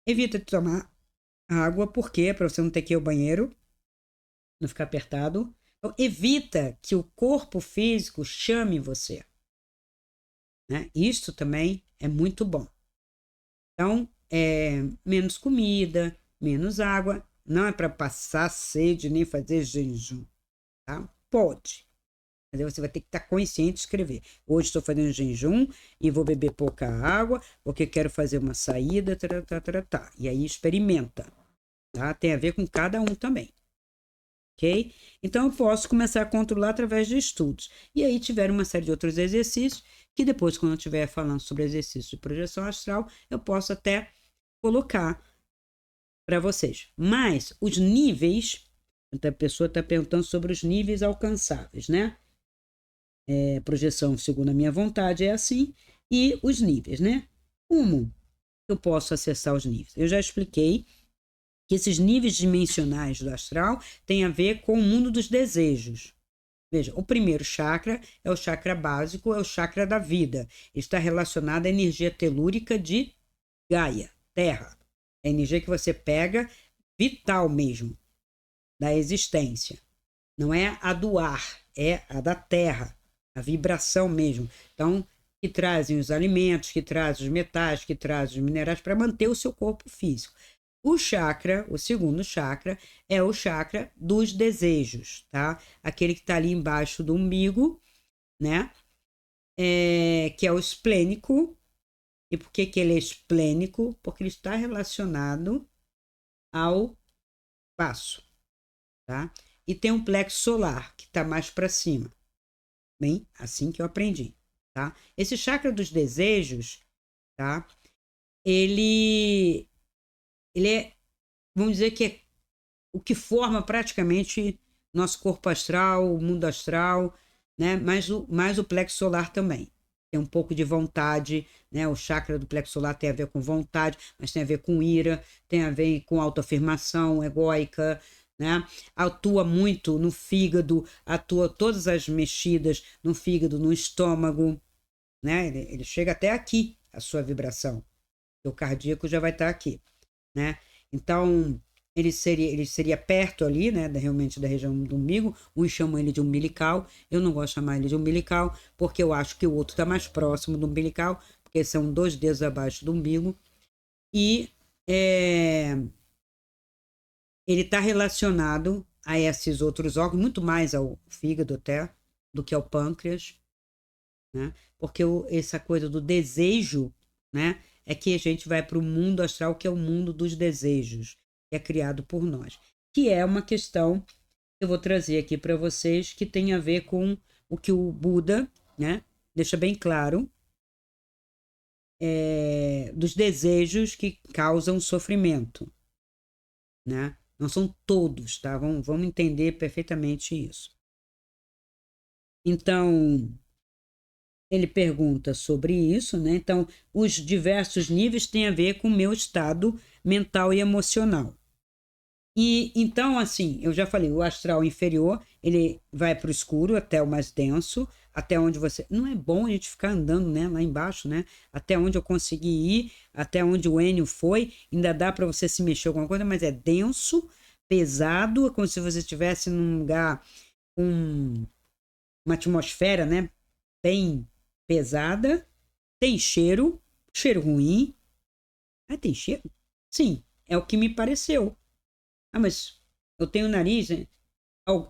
Evita de tomar água, por quê? Para você não ter que ir ao banheiro, não ficar apertado. Então, evita que o corpo físico chame você, né? Isso também é muito bom. Então, menos comida, menos água. Não é para passar sede nem fazer jejum, tá? Pode. Mas aí você vai ter que estar consciente de escrever. Hoje estou fazendo jejum e vou beber pouca água porque quero fazer uma saída, tá. E aí experimenta, tá? Tem a ver com cada um também. Ok? Então eu posso começar a controlar através de estudos. E aí tiver uma série de outros exercícios que depois, quando eu estiver falando sobre exercícios de projeção astral, eu posso até colocar para vocês. Mas os níveis, a pessoa está perguntando sobre os níveis alcançáveis, né? Projeção segundo a minha vontade é assim, e os níveis, né? Como eu posso acessar os níveis? Eu já expliquei que esses níveis dimensionais do astral têm a ver com o mundo dos desejos. Veja, o primeiro chakra é o chakra básico, é o chakra da vida. Está relacionado à energia telúrica de Gaia, Terra. É a energia que você pega, vital mesmo, da existência. Não é a do ar, é a da Terra, a vibração mesmo. Então, que trazem os alimentos, que trazem os metais, que trazem os minerais para manter o seu corpo físico. O chakra, o segundo chakra, é o chakra dos desejos, tá? Aquele que está ali embaixo do umbigo, né? Que é o esplênico. E por que ele é esplênico? Porque ele está relacionado ao baço, tá? E tem um plexo solar, que está mais para cima. Bem, assim que eu aprendi, tá? Esse chakra dos desejos, tá? Ele é, vamos dizer que é o que forma praticamente nosso corpo astral, o mundo astral, né? Mais o plexo solar também. Tem um pouco de vontade, né? O chakra do plexo solar tem a ver com vontade, mas tem a ver com ira, tem a ver com autoafirmação egóica, né? Atua muito no fígado, atua todas as mexidas no fígado, no estômago, né? Ele chega até aqui, a sua vibração. O cardíaco já vai estar aqui, né? Então, ele seria perto ali, né, realmente da região do umbigo. Uns chamam ele de umbilical. Eu não gosto de chamar ele de umbilical, porque eu acho que o outro está mais próximo do umbilical, porque são 2 dedos abaixo do umbigo. E ele está relacionado a esses outros órgãos, muito mais ao fígado até, do que ao pâncreas, né? Porque essa coisa do desejo, né, é que a gente vai para o mundo astral, que é o mundo dos desejos, que é criado por nós. Que é uma questão que eu vou trazer aqui para vocês, que tem a ver com o que o Buda, né, deixa bem claro, dos desejos que causam sofrimento, né? Não são todos, tá? Vamos entender perfeitamente isso. Então, ele pergunta sobre isso, né? Então, os diversos níveis têm a ver com o meu estado mental e emocional. E então, assim, eu já falei, o astral inferior, ele vai para o escuro até o mais denso, até onde você. Não é bom a gente ficar andando, né, lá embaixo, né? Até onde eu consegui ir, até onde o Enio foi, ainda dá para você se mexer alguma coisa, mas é denso, pesado, é como se você estivesse num lugar com uma atmosfera, né, bem pesada, tem cheiro ruim. Ah, tem cheiro? Sim, é o que me pareceu. Ah, mas eu tenho nariz, né?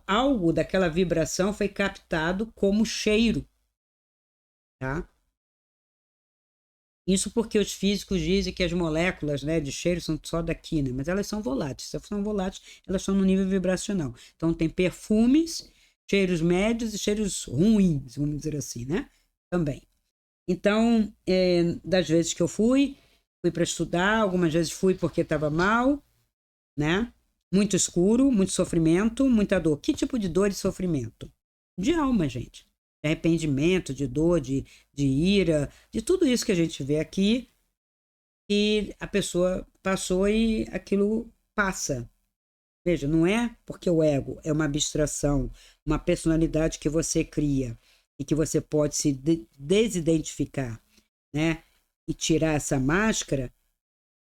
Algo daquela vibração foi captado como cheiro, tá? Isso porque os físicos dizem que as moléculas, né, de cheiro são só daqui, né? Mas elas são voláteis. Se são voláteis, elas estão no nível vibracional. Então tem perfumes, cheiros médios e cheiros ruins, vamos dizer assim, né? Também. Então, das vezes que eu fui para estudar, algumas vezes fui porque estava mal, né? Muito escuro, muito sofrimento, muita dor. Que tipo de dor e sofrimento? De alma, gente. De arrependimento, de dor, de ira, de tudo isso que a gente vê aqui, e a pessoa passou e aquilo passa. Veja, não é porque o ego é uma abstração, uma personalidade que você cria e que você pode se desidentificar, né? E tirar essa máscara,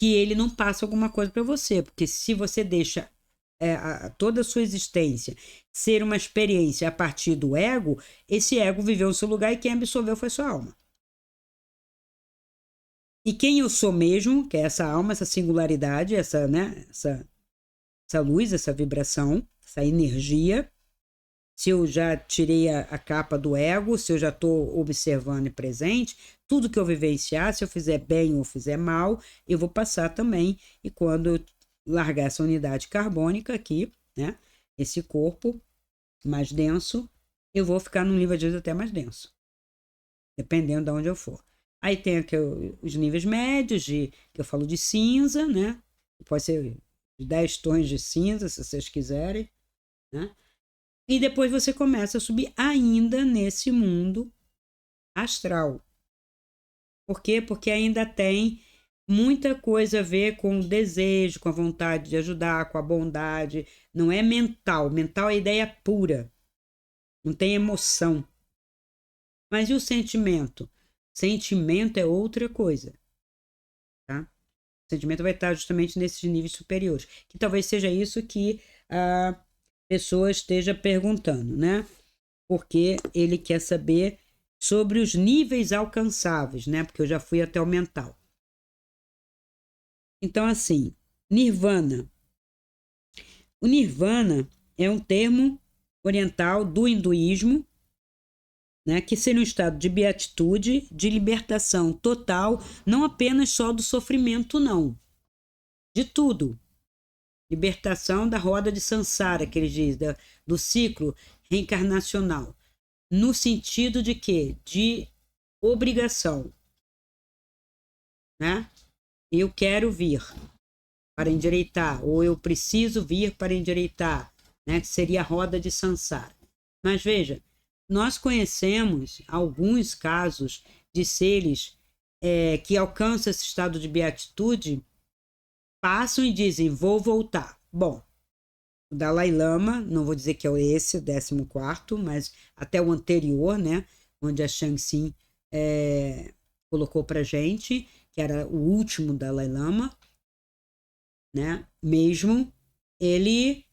que ele não passa alguma coisa para você, porque se você deixa toda a sua existência ser uma experiência a partir do ego, esse ego viveu no seu lugar e quem absorveu foi sua alma. E quem eu sou mesmo, que é essa alma, essa singularidade, né, essa luz, essa vibração, essa energia, se eu já tirei a capa do ego, se eu já estou observando e presente, tudo que eu vivenciar, se eu fizer bem ou fizer mal, eu vou passar também. E quando eu largar essa unidade carbônica aqui, né, esse corpo mais denso, eu vou ficar num nível de vezes até mais denso, dependendo de onde eu for. Aí tem aqui os níveis médios, que eu falo de cinza, né? pode ser 10 tons de cinza, se vocês quiserem, né? E depois você começa a subir ainda nesse mundo astral. Por quê? Porque ainda tem muita coisa a ver com o desejo, com a vontade de ajudar, com a bondade. Não é mental. Mental é ideia pura. Não tem emoção. Mas e o sentimento? Sentimento é outra coisa. Tá? O sentimento vai estar justamente nesses níveis superiores. Que talvez seja isso que a pessoa esteja perguntando, né? Porque ele quer saber sobre os níveis alcançáveis, né? Porque eu já fui até o mental. Então, assim, Nirvana. O Nirvana é um termo oriental do hinduísmo, né? Que seria um estado de beatitude, de libertação total, não apenas só do sofrimento, não. De tudo. Libertação da roda de Sansara, que ele diz, do ciclo reencarnacional. No sentido de quê? De obrigação, né? Eu quero vir para endireitar, ou eu preciso vir para endireitar, né? Que seria a roda de Sansara. Mas veja, nós conhecemos alguns casos de seres que alcançam esse estado de beatitude, passam e dizem, vou voltar. Bom, o Dalai Lama, não vou dizer que é esse, o 14º, mas até o anterior, né? Onde a Shang-Xin colocou para gente, que era o último Dalai Lama, né? Mesmo, ele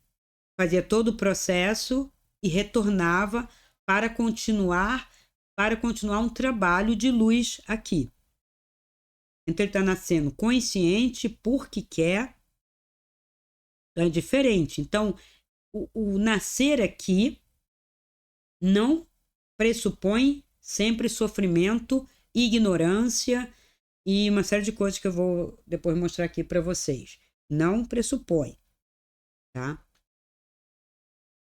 fazia todo o processo e retornava para continuar um trabalho de luz aqui. Então ele está nascendo consciente porque quer, então é diferente. Então o nascer aqui não pressupõe sempre sofrimento, ignorância e uma série de coisas que eu vou depois mostrar aqui para vocês. Não pressupõe, tá?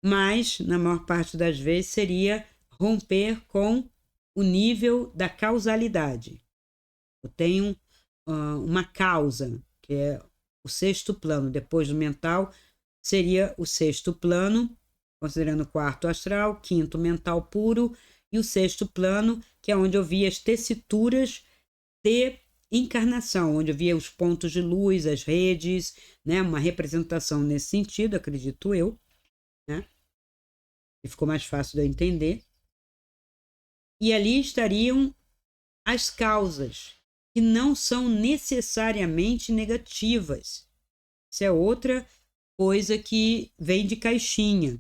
Mas, na maior parte das vezes, seria romper com o nível da causalidade. Eu tenho uma causa, que é o sexto plano. Depois do mental, seria o sexto plano, considerando o quarto astral, quinto mental puro, e o sexto plano, que é onde eu via as tessituras de encarnação, onde eu via os pontos de luz, as redes, né? Uma representação nesse sentido, acredito eu, né? E ficou mais fácil de eu entender. E ali estariam as causas, que não são necessariamente negativas. Isso é outra coisa que vem de caixinha,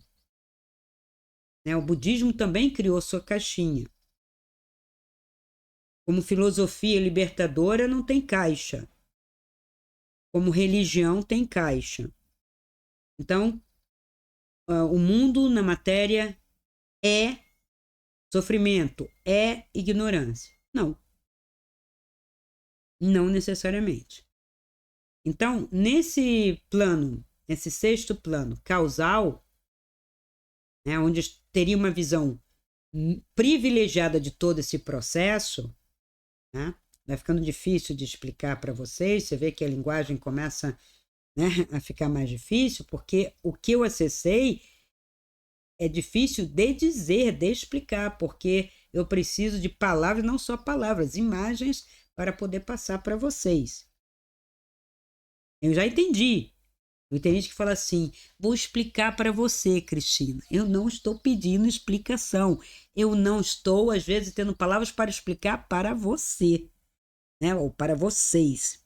né? O budismo também criou sua caixinha. Como filosofia libertadora, não tem caixa. Como religião, tem caixa. Então, o mundo na matéria é sofrimento, é ignorância. Não. Não necessariamente. Então, nesse plano, nesse sexto plano causal, né, onde teria uma visão privilegiada de todo esse processo, né, vai ficando difícil de explicar para vocês. Você vê que a linguagem começa, né, a ficar mais difícil, porque o que eu acessei é difícil de dizer, de explicar, porque eu preciso de palavras, não só palavras, imagens para poder passar para vocês. Eu já entendi. Tem gente que fala assim, vou explicar para você, Cristina. Eu não estou pedindo explicação. Eu não estou, às vezes, tendo palavras para explicar para você, né? Ou para vocês.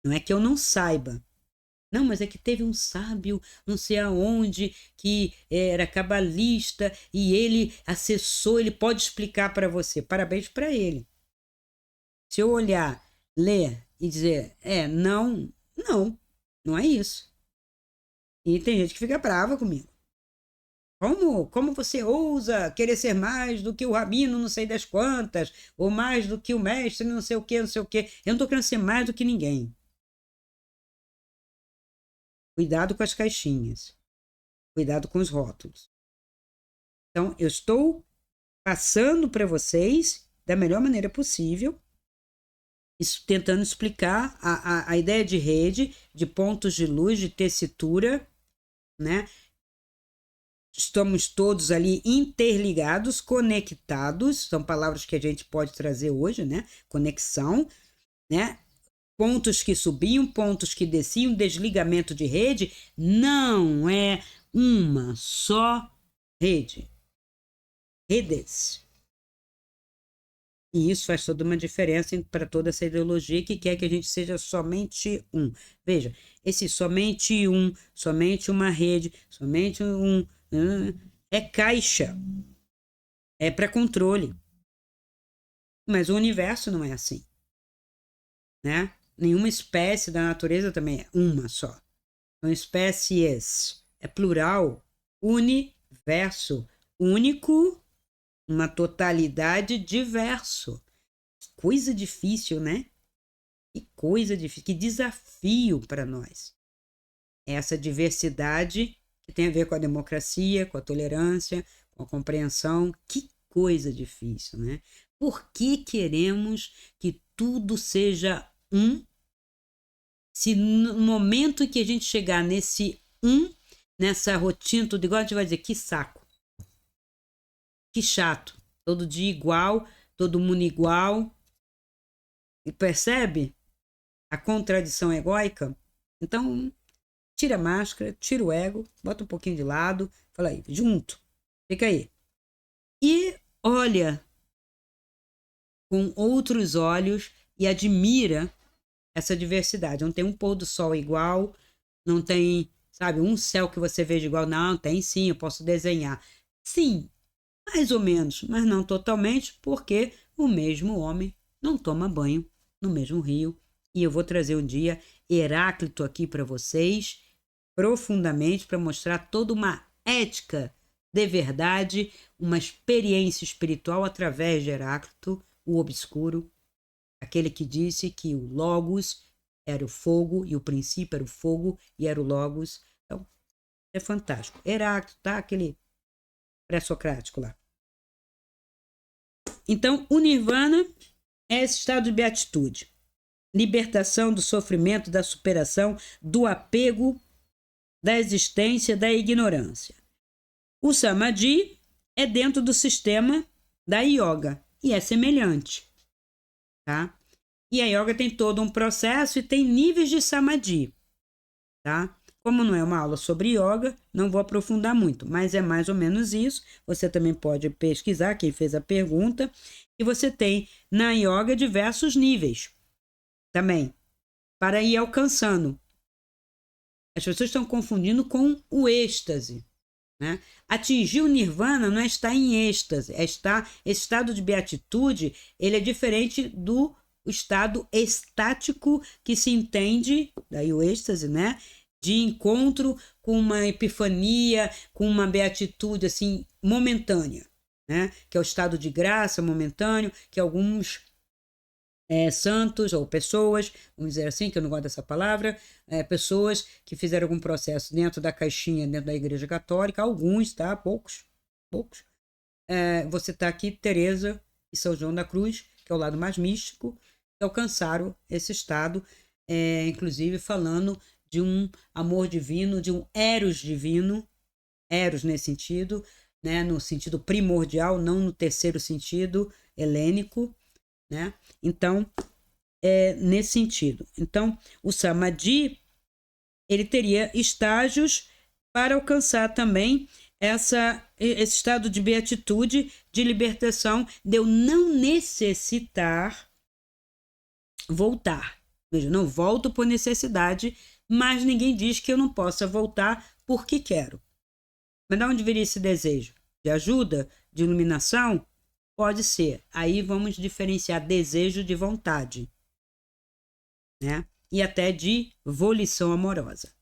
Não é que eu não saiba. Não, mas é que teve um sábio, não sei aonde, que era cabalista e ele acessou, ele pode explicar para você. Parabéns para ele. Se eu olhar, ler e dizer, não, não é isso. E tem gente que fica brava comigo. Como você ousa querer ser mais do que o rabino não sei das quantas, ou mais do que o mestre não sei o que, não sei o que. Eu não estou querendo ser mais do que ninguém. Cuidado com as caixinhas. Cuidado com os rótulos. Então, eu estou passando para vocês da melhor maneira possível. tentando explicar a ideia de rede, de pontos de luz, de tessitura, né? Estamos todos ali interligados, conectados, são palavras que a gente pode trazer hoje, né? Conexão, né? Pontos que subiam, pontos que desciam, desligamento de rede, não é uma só rede. Redes. E isso faz toda uma diferença para toda essa ideologia que quer que a gente seja somente um. Veja, esse somente um, somente uma rede, somente um, é caixa, é para controle. Mas o universo não é assim, né? Nenhuma espécie da natureza também é uma só. São espécies, é plural, universo, único, uma totalidade, diverso. Coisa difícil, né? Que coisa difícil, que desafio para nós. Essa diversidade que tem a ver com a democracia, com a tolerância, com a compreensão, que coisa difícil, né? Por que queremos que tudo seja um? Se no momento que a gente chegar nesse um, nessa rotina, tudo igual, a gente vai dizer, que saco, que chato, todo dia igual, todo mundo igual. E percebe a contradição egóica? Então, tira a máscara, tira o ego, bota um pouquinho de lado, fala aí, junto, fica aí. E olha com outros olhos e admira essa diversidade. Não tem um pôr do sol igual, não tem, sabe, um céu que você veja igual. Não, tem sim, eu posso desenhar. Sim, mais ou menos, mas não totalmente, porque o mesmo homem não toma banho no mesmo rio. E eu vou trazer um dia Heráclito aqui para vocês, profundamente, para mostrar toda uma ética de verdade, uma experiência espiritual através de Heráclito, o obscuro, aquele que disse que o Logos era o fogo e o princípio era o fogo e era o Logos. Então, é fantástico. Heráclito, tá? Aquele pré-socrático lá. Então, o Nirvana é esse estado de beatitude. Libertação do sofrimento, da superação, do apego, da existência, da ignorância. O Samadhi é dentro do sistema da yoga e é semelhante, tá? E a yoga tem todo um processo e tem níveis de Samadhi, tá? Como não é uma aula sobre yoga, não vou aprofundar muito, mas é mais ou menos isso. Você também pode pesquisar, quem fez a pergunta, e você tem na yoga diversos níveis também, para ir alcançando. As pessoas estão confundindo com o êxtase, né? Atingir o nirvana não é estar em êxtase, esse estado de beatitude, ele é diferente do estado estático que se entende, daí o êxtase, né? De encontro com uma epifania, com uma beatitude assim momentânea, né? Que é o estado de graça momentâneo, que alguns santos ou pessoas, vamos dizer assim, que eu não gosto dessa palavra, pessoas que fizeram algum processo dentro da caixinha, dentro da Igreja Católica, alguns, tá? Poucos. Você tá aqui, Teresa e São João da Cruz, que é o lado mais místico, que alcançaram esse estado, inclusive falando de um amor divino, de um eros divino, eros nesse sentido, né? No sentido primordial, não no terceiro sentido helênico, né? Então, nesse sentido. Então, o Samadhi, ele teria estágios para alcançar também esse estado de beatitude, de libertação, de eu não necessitar voltar. Veja, não volto por necessidade, mas ninguém diz que eu não possa voltar porque quero. Mas de onde viria esse desejo? De ajuda? De iluminação? Pode ser. Aí vamos diferenciar desejo de vontade, né? E até de volição amorosa.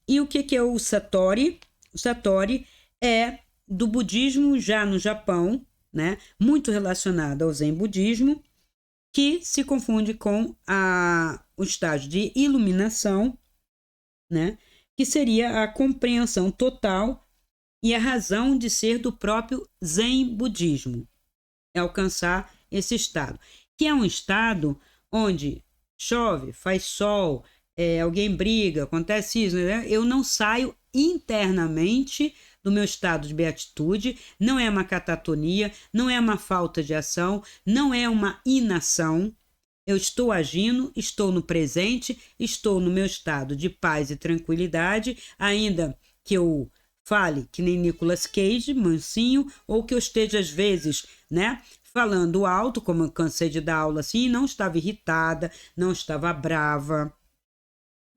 E o que é o Satori? O Satori é do budismo já no Japão, né? Muito relacionado ao Zen budismo, que se confunde com o estágio de iluminação, né? Que seria a compreensão total e a razão de ser do próprio Zen budismo, é alcançar esse estado. que é um estado onde chove, faz sol, alguém briga, acontece isso, né? Eu não saio internamente do meu estado de beatitude, não é uma catatonia, não é uma falta de ação, não é uma inação. Eu estou agindo, estou no presente, estou no meu estado de paz e tranquilidade, ainda que eu fale que nem Nicolas Cage, mansinho, ou que eu esteja às vezes, né, falando alto, como eu cansei de dar aula assim, não estava irritada, não estava brava,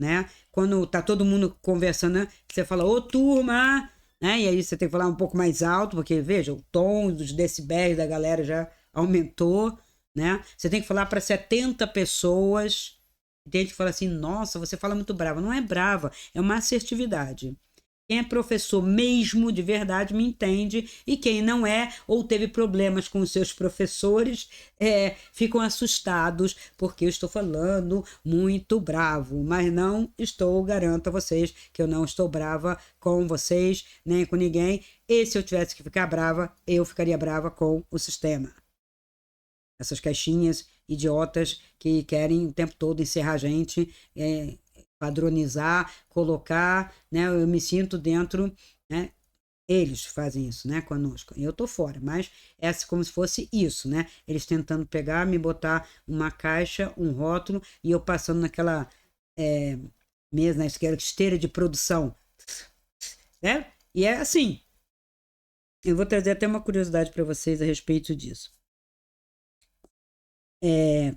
né? Quando tá todo mundo conversando, né, você fala, ô turma, né? E aí você tem que falar um pouco mais alto, porque veja, o tom dos decibéis da galera já aumentou, né? Você tem que falar para 70 pessoas. Tem gente que fala assim, nossa, você fala muito brava. Não é brava, é uma assertividade. Quem é professor mesmo, de verdade, me entende, e quem não é, ou teve problemas com os seus professores, ficam assustados, porque eu estou falando muito bravo, mas não estou, garanto a vocês, que eu não estou brava com vocês, nem com ninguém, e se eu tivesse que ficar brava, eu ficaria brava com o sistema. Essas caixinhas idiotas que querem o tempo todo encerrar a gente, padronizar, colocar, né? Eu me sinto dentro, né? Eles fazem isso, né, conosco. Eu tô fora, mas é como se fosse isso, né? Eles tentando pegar, me botar uma caixa, um rótulo, e eu passando naquela mesa, na esteira de produção, né? E é assim. Eu vou trazer até uma curiosidade para vocês a respeito disso.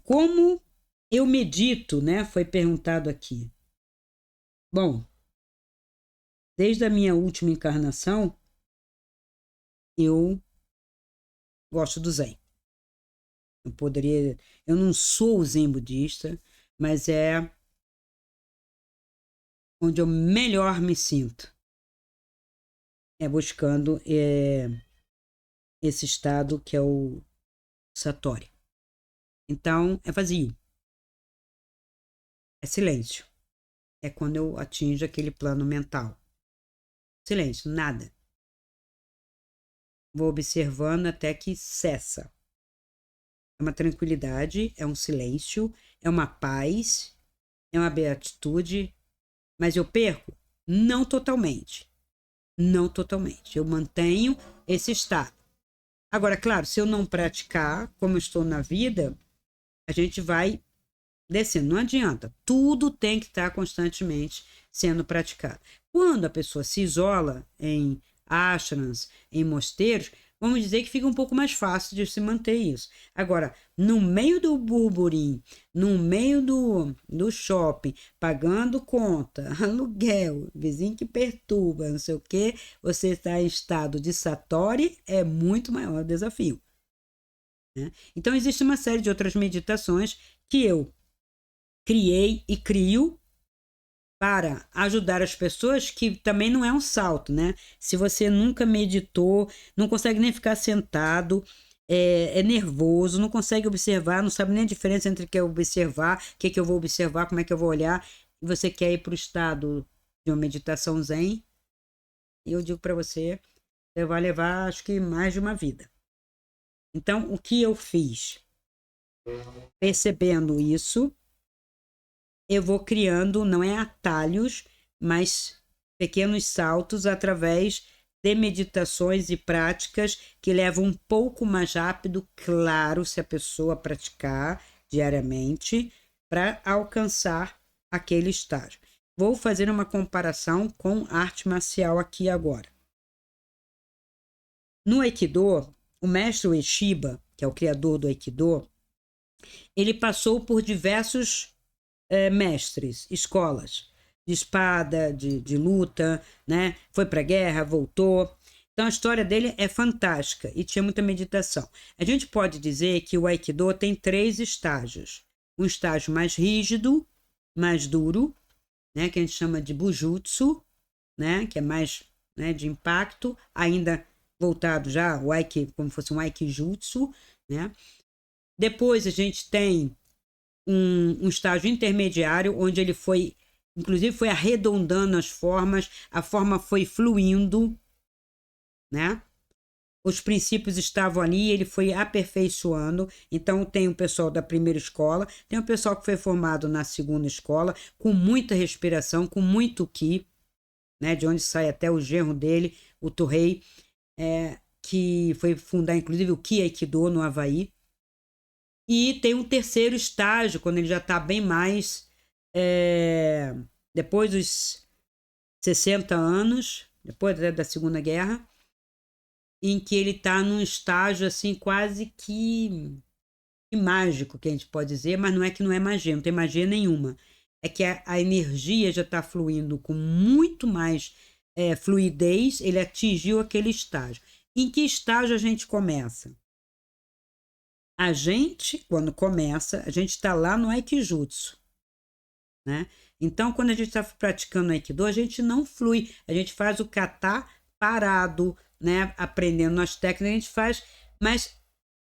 Como eu medito, né? Foi perguntado aqui. Bom, desde a minha última encarnação, eu gosto do Zen. Eu não sou Zen budista, mas é onde eu melhor me sinto. Buscando esse estado que é o Satori. Então, é vazio. É silêncio. É quando eu atinjo aquele plano mental. Silêncio, nada. Vou observando até que cessa. É uma tranquilidade, é um silêncio, é uma paz, é uma beatitude, mas eu perco? Não totalmente. Não totalmente. Eu mantenho esse estado. Agora, claro, se eu não praticar como eu estou na vida, a gente vai descendo. Não adianta. Tudo tem que estar constantemente sendo praticado. Quando a pessoa se isola em ashrams, em mosteiros, vamos dizer que fica um pouco mais fácil de se manter isso. Agora, no meio do burburinho, no meio do shopping, pagando conta, aluguel, vizinho que perturba, não sei o quê, você está em estado de satori, é muito maior o desafio. Né? Então, existe uma série de outras meditações que eu criei e crio para ajudar as pessoas, que também não é um salto, né? Se você nunca meditou, não consegue nem ficar sentado, é nervoso, não consegue observar, não sabe nem a diferença entre o que é observar, o que eu vou observar, como é que eu vou olhar, e você quer ir para o estado de uma meditação zen, e eu digo para você, você vai levar, acho que mais de uma vida. Então, o que eu fiz? Percebendo isso, eu vou criando, não é atalhos, mas pequenos saltos através de meditações e práticas que levam um pouco mais rápido, claro, se a pessoa praticar diariamente, para alcançar aquele estágio. Vou fazer uma comparação com arte marcial aqui agora. No Aikido, o mestre Ueshiba, que é o criador do Aikido, ele passou por diversos mestres, escolas de espada, de luta, né? Foi para a guerra, voltou. Então a história dele é fantástica e tinha muita meditação. A gente pode dizer que o Aikido tem 3 estágios. Um estágio mais rígido, mais duro, né? Que a gente chama de Bujutsu, né? Que é mais, né, de impacto, ainda voltado já o Aiki, como fosse um Aikijutsu, né? Depois a gente tem um estágio intermediário, onde ele foi, inclusive foi arredondando as formas, a forma foi fluindo, né? os princípios estavam ali, ele foi aperfeiçoando. Então, tem o pessoal da primeira escola, tem o pessoal que foi formado na segunda escola, com muita respiração, com muito ki, né? De onde sai até o genro dele, o Torrei, que foi fundar, inclusive, o Ki Aikido no Havaí. E tem um terceiro estágio, quando ele já está bem mais. Depois dos 60 anos, depois da Segunda Guerra, em que ele está num estágio assim quase que mágico, que a gente pode dizer, mas não é que não é magia, não tem magia nenhuma. É que a energia já está fluindo com muito mais fluidez, ele atingiu aquele estágio. Em que estágio a gente começa? A gente, quando começa, a gente está lá no Aikijutsu, né? Então, quando a gente está praticando Aikido, a gente não flui, a gente faz o kata parado, né? Aprendendo as técnicas, a gente faz, mas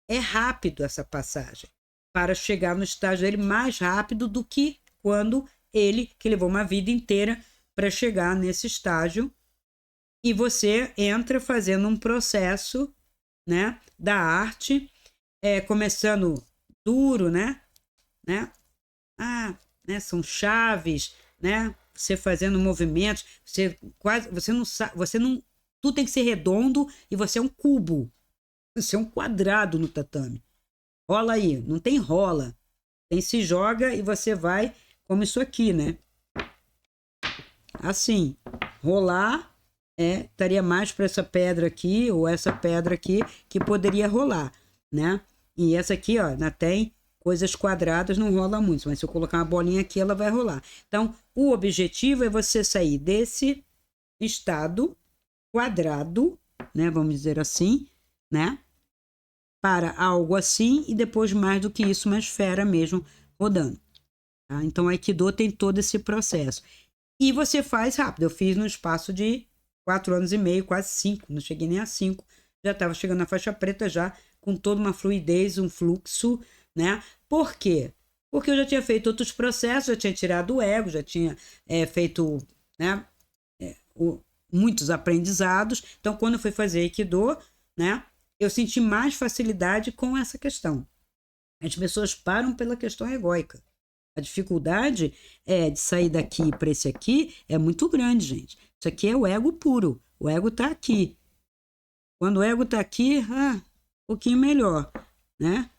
é rápido essa passagem para chegar no estágio dele mais rápido do que quando que levou uma vida inteira para chegar nesse estágio, e você entra fazendo um processo, né, da arte, começando duro, né? São chaves, né? Você fazendo movimentos, você não, tudo tem que ser redondo e você é um cubo, você é um quadrado no tatame. Rola aí, não tem rola, tem se joga e você vai como isso aqui, né? Assim, rolar estaria mais para essa pedra aqui ou essa pedra aqui que poderia rolar, né? E essa aqui, ó, ainda tem coisas quadradas, não rola muito, mas se eu colocar uma bolinha aqui, ela vai rolar. Então, o objetivo é você sair desse estado quadrado, né? Vamos dizer assim, né? Para algo assim e depois mais do que isso, uma esfera mesmo rodando. Tá? Então, o Aikido tem todo esse processo. E você faz rápido. Eu fiz no espaço de 4 anos e meio, quase 5, não cheguei nem a 5. Já estava chegando na faixa preta já, com toda uma fluidez, um fluxo, né? Por quê? Porque eu já tinha feito outros processos, já tinha tirado o ego, já tinha feito, né, muitos aprendizados. Então, quando eu fui fazer Aikido, né, eu senti mais facilidade com essa questão. As pessoas param pela questão egóica. A dificuldade de sair daqui para esse aqui é muito grande, gente. Isso aqui é o ego puro. O ego está aqui. Quando o ego está aqui, um pouquinho melhor, né?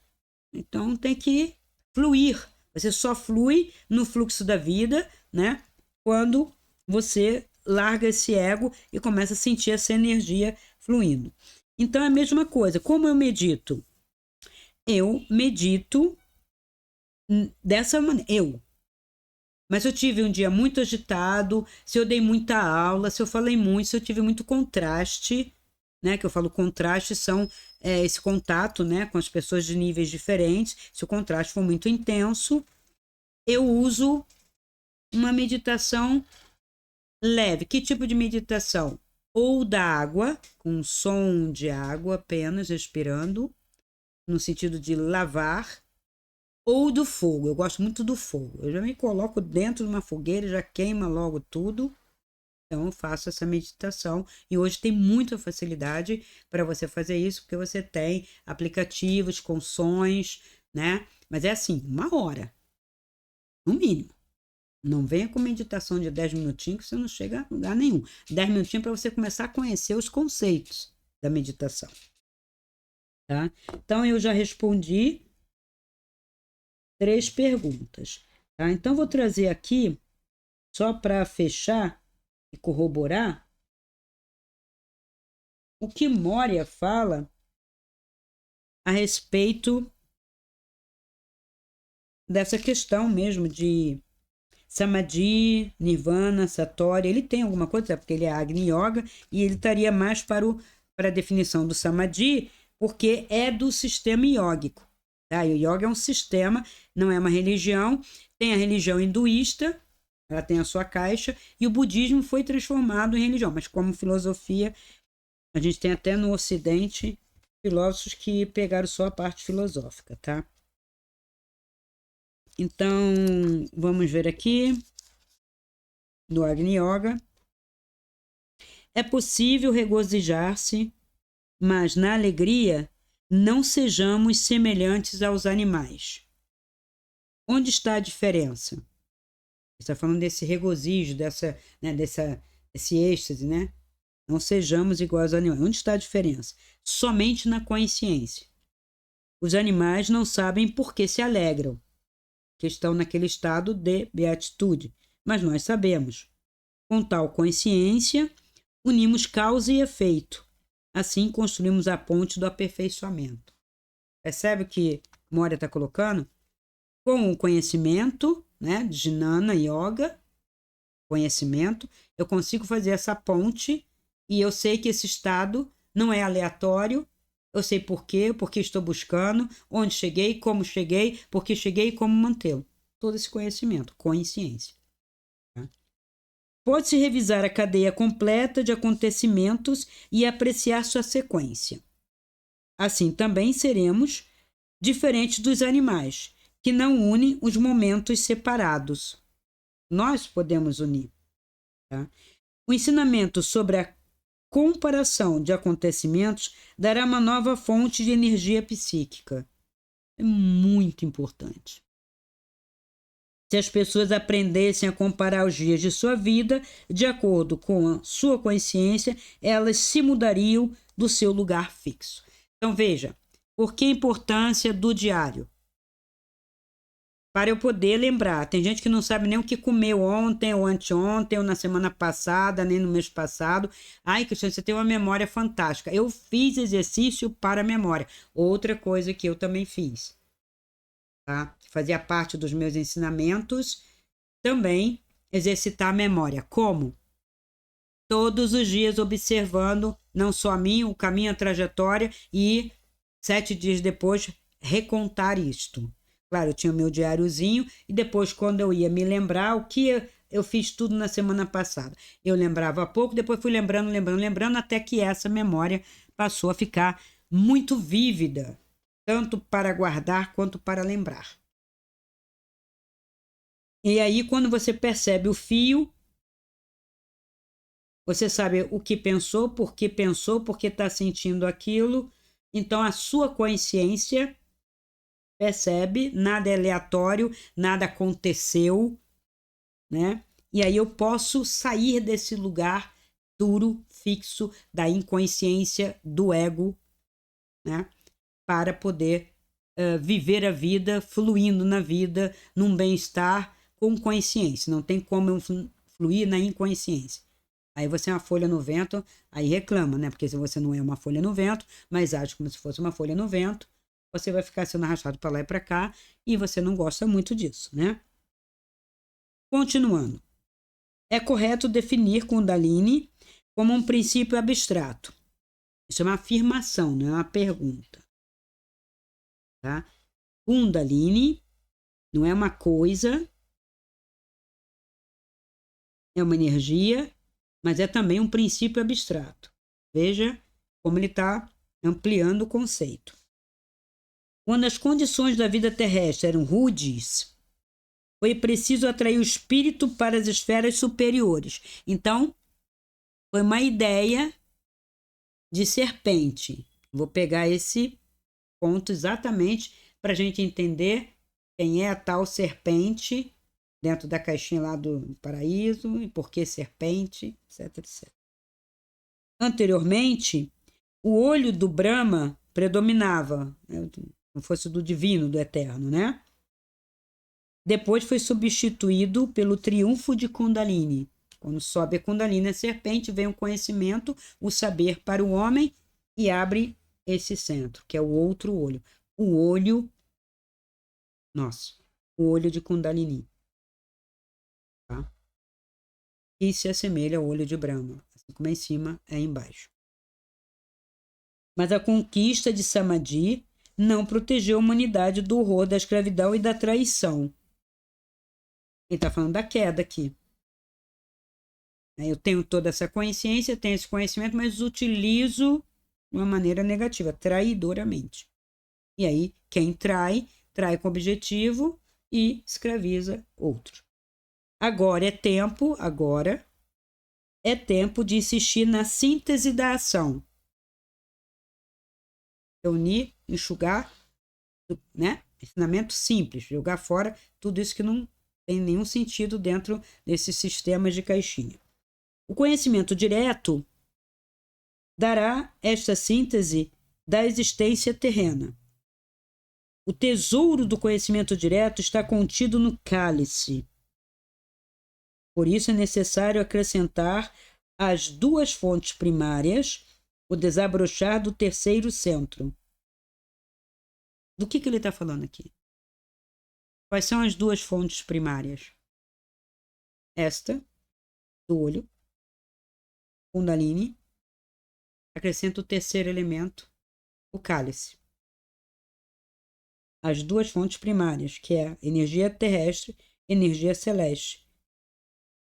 Então tem que fluir. Você só flui no fluxo da vida, né? Quando você larga esse ego e começa a sentir essa energia fluindo. Então é a mesma coisa. Como eu medito? Eu medito dessa maneira. Mas se eu tive um dia muito agitado, se eu dei muita aula, se eu falei muito, se eu tive muito contraste, né? Que eu falo contraste são esse contato, né, com as pessoas de níveis diferentes. Se o contraste for muito intenso, eu uso uma meditação leve. Que tipo de meditação? Ou da água, com som de água apenas, respirando, no sentido de lavar, ou do fogo. Eu gosto muito do fogo. Eu já me coloco dentro de uma fogueira, já queima logo tudo. Então eu faço essa meditação e hoje tem muita facilidade para você fazer isso, porque você tem aplicativos com sons, né? Mas é assim, 1 hora, no mínimo. Não venha com meditação de 10 minutinhos que você não chega a lugar nenhum. 10 minutinhos para você começar a conhecer os conceitos da meditação. Tá? Então eu já respondi 3 perguntas. Tá? Então vou trazer aqui, só para fechar e corroborar, o que Moria fala a respeito dessa questão mesmo de Samadhi, Nirvana, Satori. Ele tem alguma coisa, porque ele é Agni Yoga, e ele estaria mais para a definição do Samadhi, porque é do sistema iógico. Tá? E o yoga é um sistema, não é uma religião. Tem a religião hinduísta, ela tem a sua caixa, e o budismo foi transformado em religião, mas como filosofia, a gente tem até no Ocidente filósofos que pegaram só a parte filosófica, tá? Então, vamos ver aqui no Agni Yoga. É possível regozijar-se mas na alegria não sejamos semelhantes aos animais. Onde está a diferença? Está falando desse regozijo, desse êxtase, né? Não sejamos iguais aos animais. Onde está a diferença? Somente na consciência. Os animais não sabem por que se alegram, que estão naquele estado de beatitude, mas nós sabemos. Com tal consciência, unimos causa e efeito. Assim construímos a ponte do aperfeiçoamento. Percebe o que Moria está colocando? Com o conhecimento, né, de Jnana Yoga, conhecimento, eu consigo fazer essa ponte e eu sei que esse estado não é aleatório, eu sei por quê, porque estou buscando, onde cheguei, como cheguei, porque cheguei e como mantê-lo. Todo esse conhecimento, consciência. Tá? Pode-se revisar a cadeia completa de acontecimentos e apreciar sua sequência. Assim também seremos diferentes dos animais, que não unem os momentos separados. Nós podemos unir. Tá? O ensinamento sobre a comparação de acontecimentos dará uma nova fonte de energia psíquica. É muito importante. Se as pessoas aprendessem a comparar os dias de sua vida de acordo com a sua consciência, elas se mudariam do seu lugar fixo. Então, veja, por que a importância do diário? Para eu poder lembrar. Tem gente que não sabe nem o que comeu ontem, ou anteontem, ou na semana passada, nem no mês passado. Ai, Cristiane, você tem uma memória fantástica. Eu fiz exercício para a memória. Outra coisa que eu também fiz. Tá? Fazia parte dos meus ensinamentos. Também exercitar a memória. Como? Todos os dias observando, não só a mim, o caminho, a trajetória, e 7 dias depois recontar isto. Claro, eu tinha o meu diáriozinho e depois, quando eu ia me lembrar o que eu fiz tudo na semana passada. Eu lembrava pouco, depois fui lembrando, até que essa memória passou a ficar muito vívida, tanto para guardar quanto para lembrar. E aí, quando você percebe o fio, você sabe o que pensou, por que está sentindo aquilo. Então, a sua consciência percebe, nada é aleatório, nada aconteceu, né? E aí eu posso sair desse lugar duro, fixo, da inconsciência, do ego, né? Para poder viver a vida, fluindo na vida, num bem-estar, com consciência. Não tem como eu fluir na inconsciência. Aí você é uma folha no vento, aí reclama, né? Porque se você não é uma folha no vento, mas age como se fosse uma folha no vento, você vai ficar sendo arrastado para lá e para cá, e você não gosta muito disso, né? Continuando. É correto definir Kundalini como um princípio abstrato. Isso é uma afirmação, não é uma pergunta. Tá? Kundalini não é uma coisa, é uma energia, mas é também um princípio abstrato. Veja como ele está ampliando o conceito. Quando as condições da vida terrestre eram rudes, foi preciso atrair o espírito para as esferas superiores. Então, foi uma ideia de serpente. Vou pegar esse ponto exatamente para a gente entender quem é a tal serpente dentro da caixinha lá do paraíso e por que serpente, etc, etc. Anteriormente, o olho do Brahma predominava, né? Não fosse do divino, do eterno, né? Depois foi substituído pelo triunfo de Kundalini. Quando sobe a Kundalini, a serpente, vem o conhecimento, o saber para o homem e abre esse centro, que é o outro olho. O olho nosso, o olho de Kundalini. Tá? E se assemelha ao olho de Brahma, assim como é em cima, é embaixo. Mas a conquista de Samadhi não protegeu a humanidade do horror da escravidão e da traição. Ele está falando da queda aqui. Eu tenho toda essa consciência, tenho esse conhecimento, mas utilizo de uma maneira negativa, traidoramente. E aí, quem trai, trai com objetivo e escraviza outro. Agora é tempo de insistir na síntese da ação. reunir, enxugar, né? Ensinamento simples, jogar fora tudo isso que não tem nenhum sentido dentro desses sistemas de caixinha. O conhecimento direto dará esta síntese da existência terrena. O tesouro do conhecimento direto está contido no cálice. Por isso é necessário acrescentar às duas fontes primárias o desabrochar do terceiro centro. Do que ele está falando aqui? Quais são as duas fontes primárias? Esta, do olho, Kundalini, acrescenta o terceiro elemento, o cálice. As duas fontes primárias, que é a energia terrestre e energia celeste.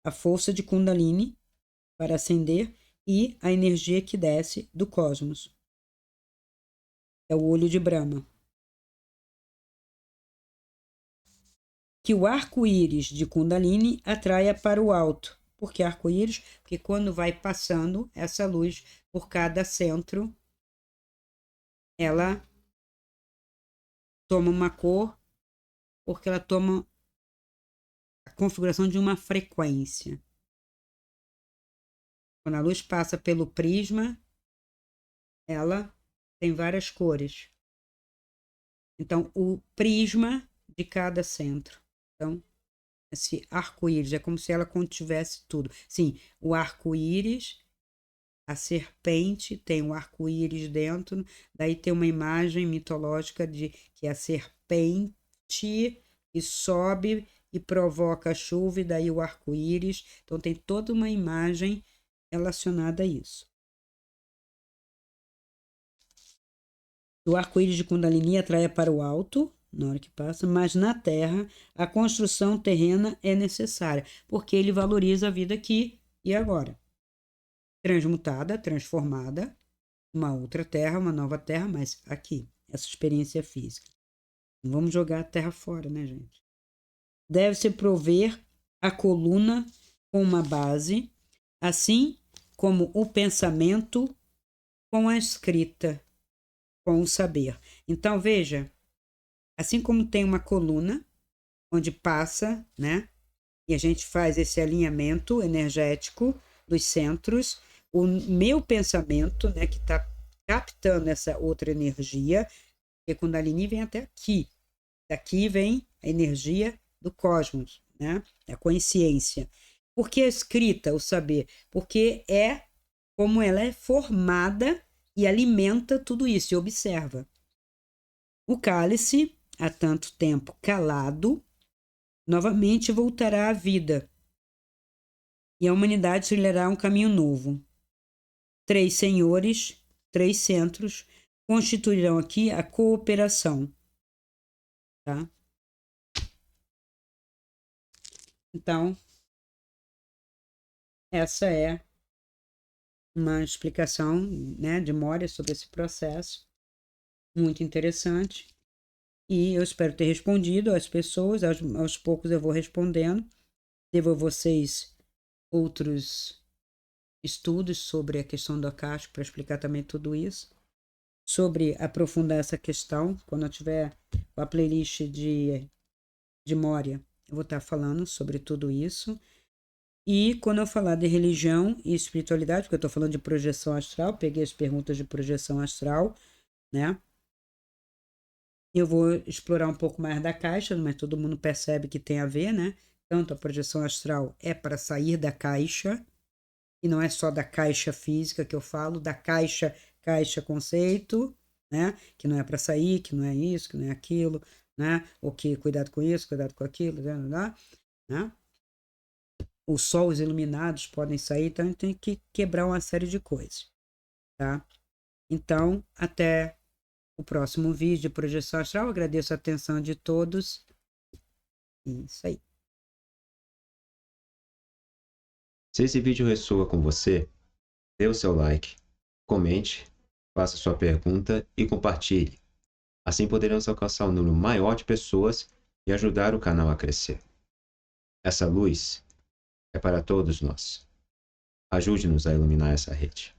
A força de Kundalini para ascender e a energia que desce do cosmos. É o olho de Brahma. Que o arco-íris de Kundalini atraia para o alto. Por que arco-íris? Porque quando vai passando essa luz por cada centro, ela toma uma cor, porque ela toma a configuração de uma frequência. Quando a luz passa pelo prisma, ela tem várias cores. Então, o prisma de cada centro. Então, esse arco-íris é como se ela contivesse tudo. Sim, o arco-íris, a serpente tem o arco-íris dentro, daí tem uma imagem mitológica de que a serpente e sobe e provoca a chuva, e daí o arco-íris. Então, tem toda uma imagem relacionada a isso. O arco-íris de Kundalini atrai para o alto, na hora que passa, mas na Terra a construção terrena é necessária, porque ele valoriza a vida aqui e agora. Transmutada, transformada, uma outra Terra, uma nova Terra, mas aqui, essa experiência física. Não vamos jogar a Terra fora, né, gente? Deve-se prover a coluna com uma base, assim como o pensamento com a escrita, com o saber. Então, veja, assim como tem uma coluna onde passa, né? E a gente faz esse alinhamento energético dos centros, o meu pensamento, né, que está captando essa outra energia, porque Kundalini vem até aqui. Daqui vem a energia do cosmos, né? A consciência. Por que a escrita, o saber? Porque é como ela é formada e alimenta tudo isso, e observa. O cálice, há tanto tempo calado, novamente voltará à vida, e a humanidade trilhará um caminho novo. 3 senhores, 3 centros, constituirão aqui a cooperação. Tá? Então, essa é uma explicação, né, de Moria sobre esse processo, muito interessante. E eu espero ter respondido às pessoas, aos poucos eu vou respondendo. Devo a vocês outros estudos sobre a questão do acástico para explicar também tudo isso. Sobre aprofundar essa questão, quando eu tiver a playlist de Moria, eu vou estar falando sobre tudo isso. E quando eu falar de religião e espiritualidade, porque eu estou falando de projeção astral, peguei as perguntas de projeção astral, né? Eu vou explorar um pouco mais da caixa, mas todo mundo percebe que tem a ver, né? Tanto a projeção astral é para sair da caixa, e não é só da caixa física que eu falo, da caixa conceito, né? Que não é para sair, que não é isso, que não é aquilo, né? Ou que cuidado com isso, cuidado com aquilo, né? Os sols iluminados podem sair, então tem que quebrar uma série de coisas, tá? Então, até o próximo vídeo de projeção astral. Agradeço a atenção de todos. Isso aí. Se esse vídeo ressoa com você, dê o seu like, comente, faça sua pergunta e compartilhe. Assim poderemos alcançar um número maior de pessoas e ajudar o canal a crescer. Essa luz é para todos nós. Ajude-nos a iluminar essa rede.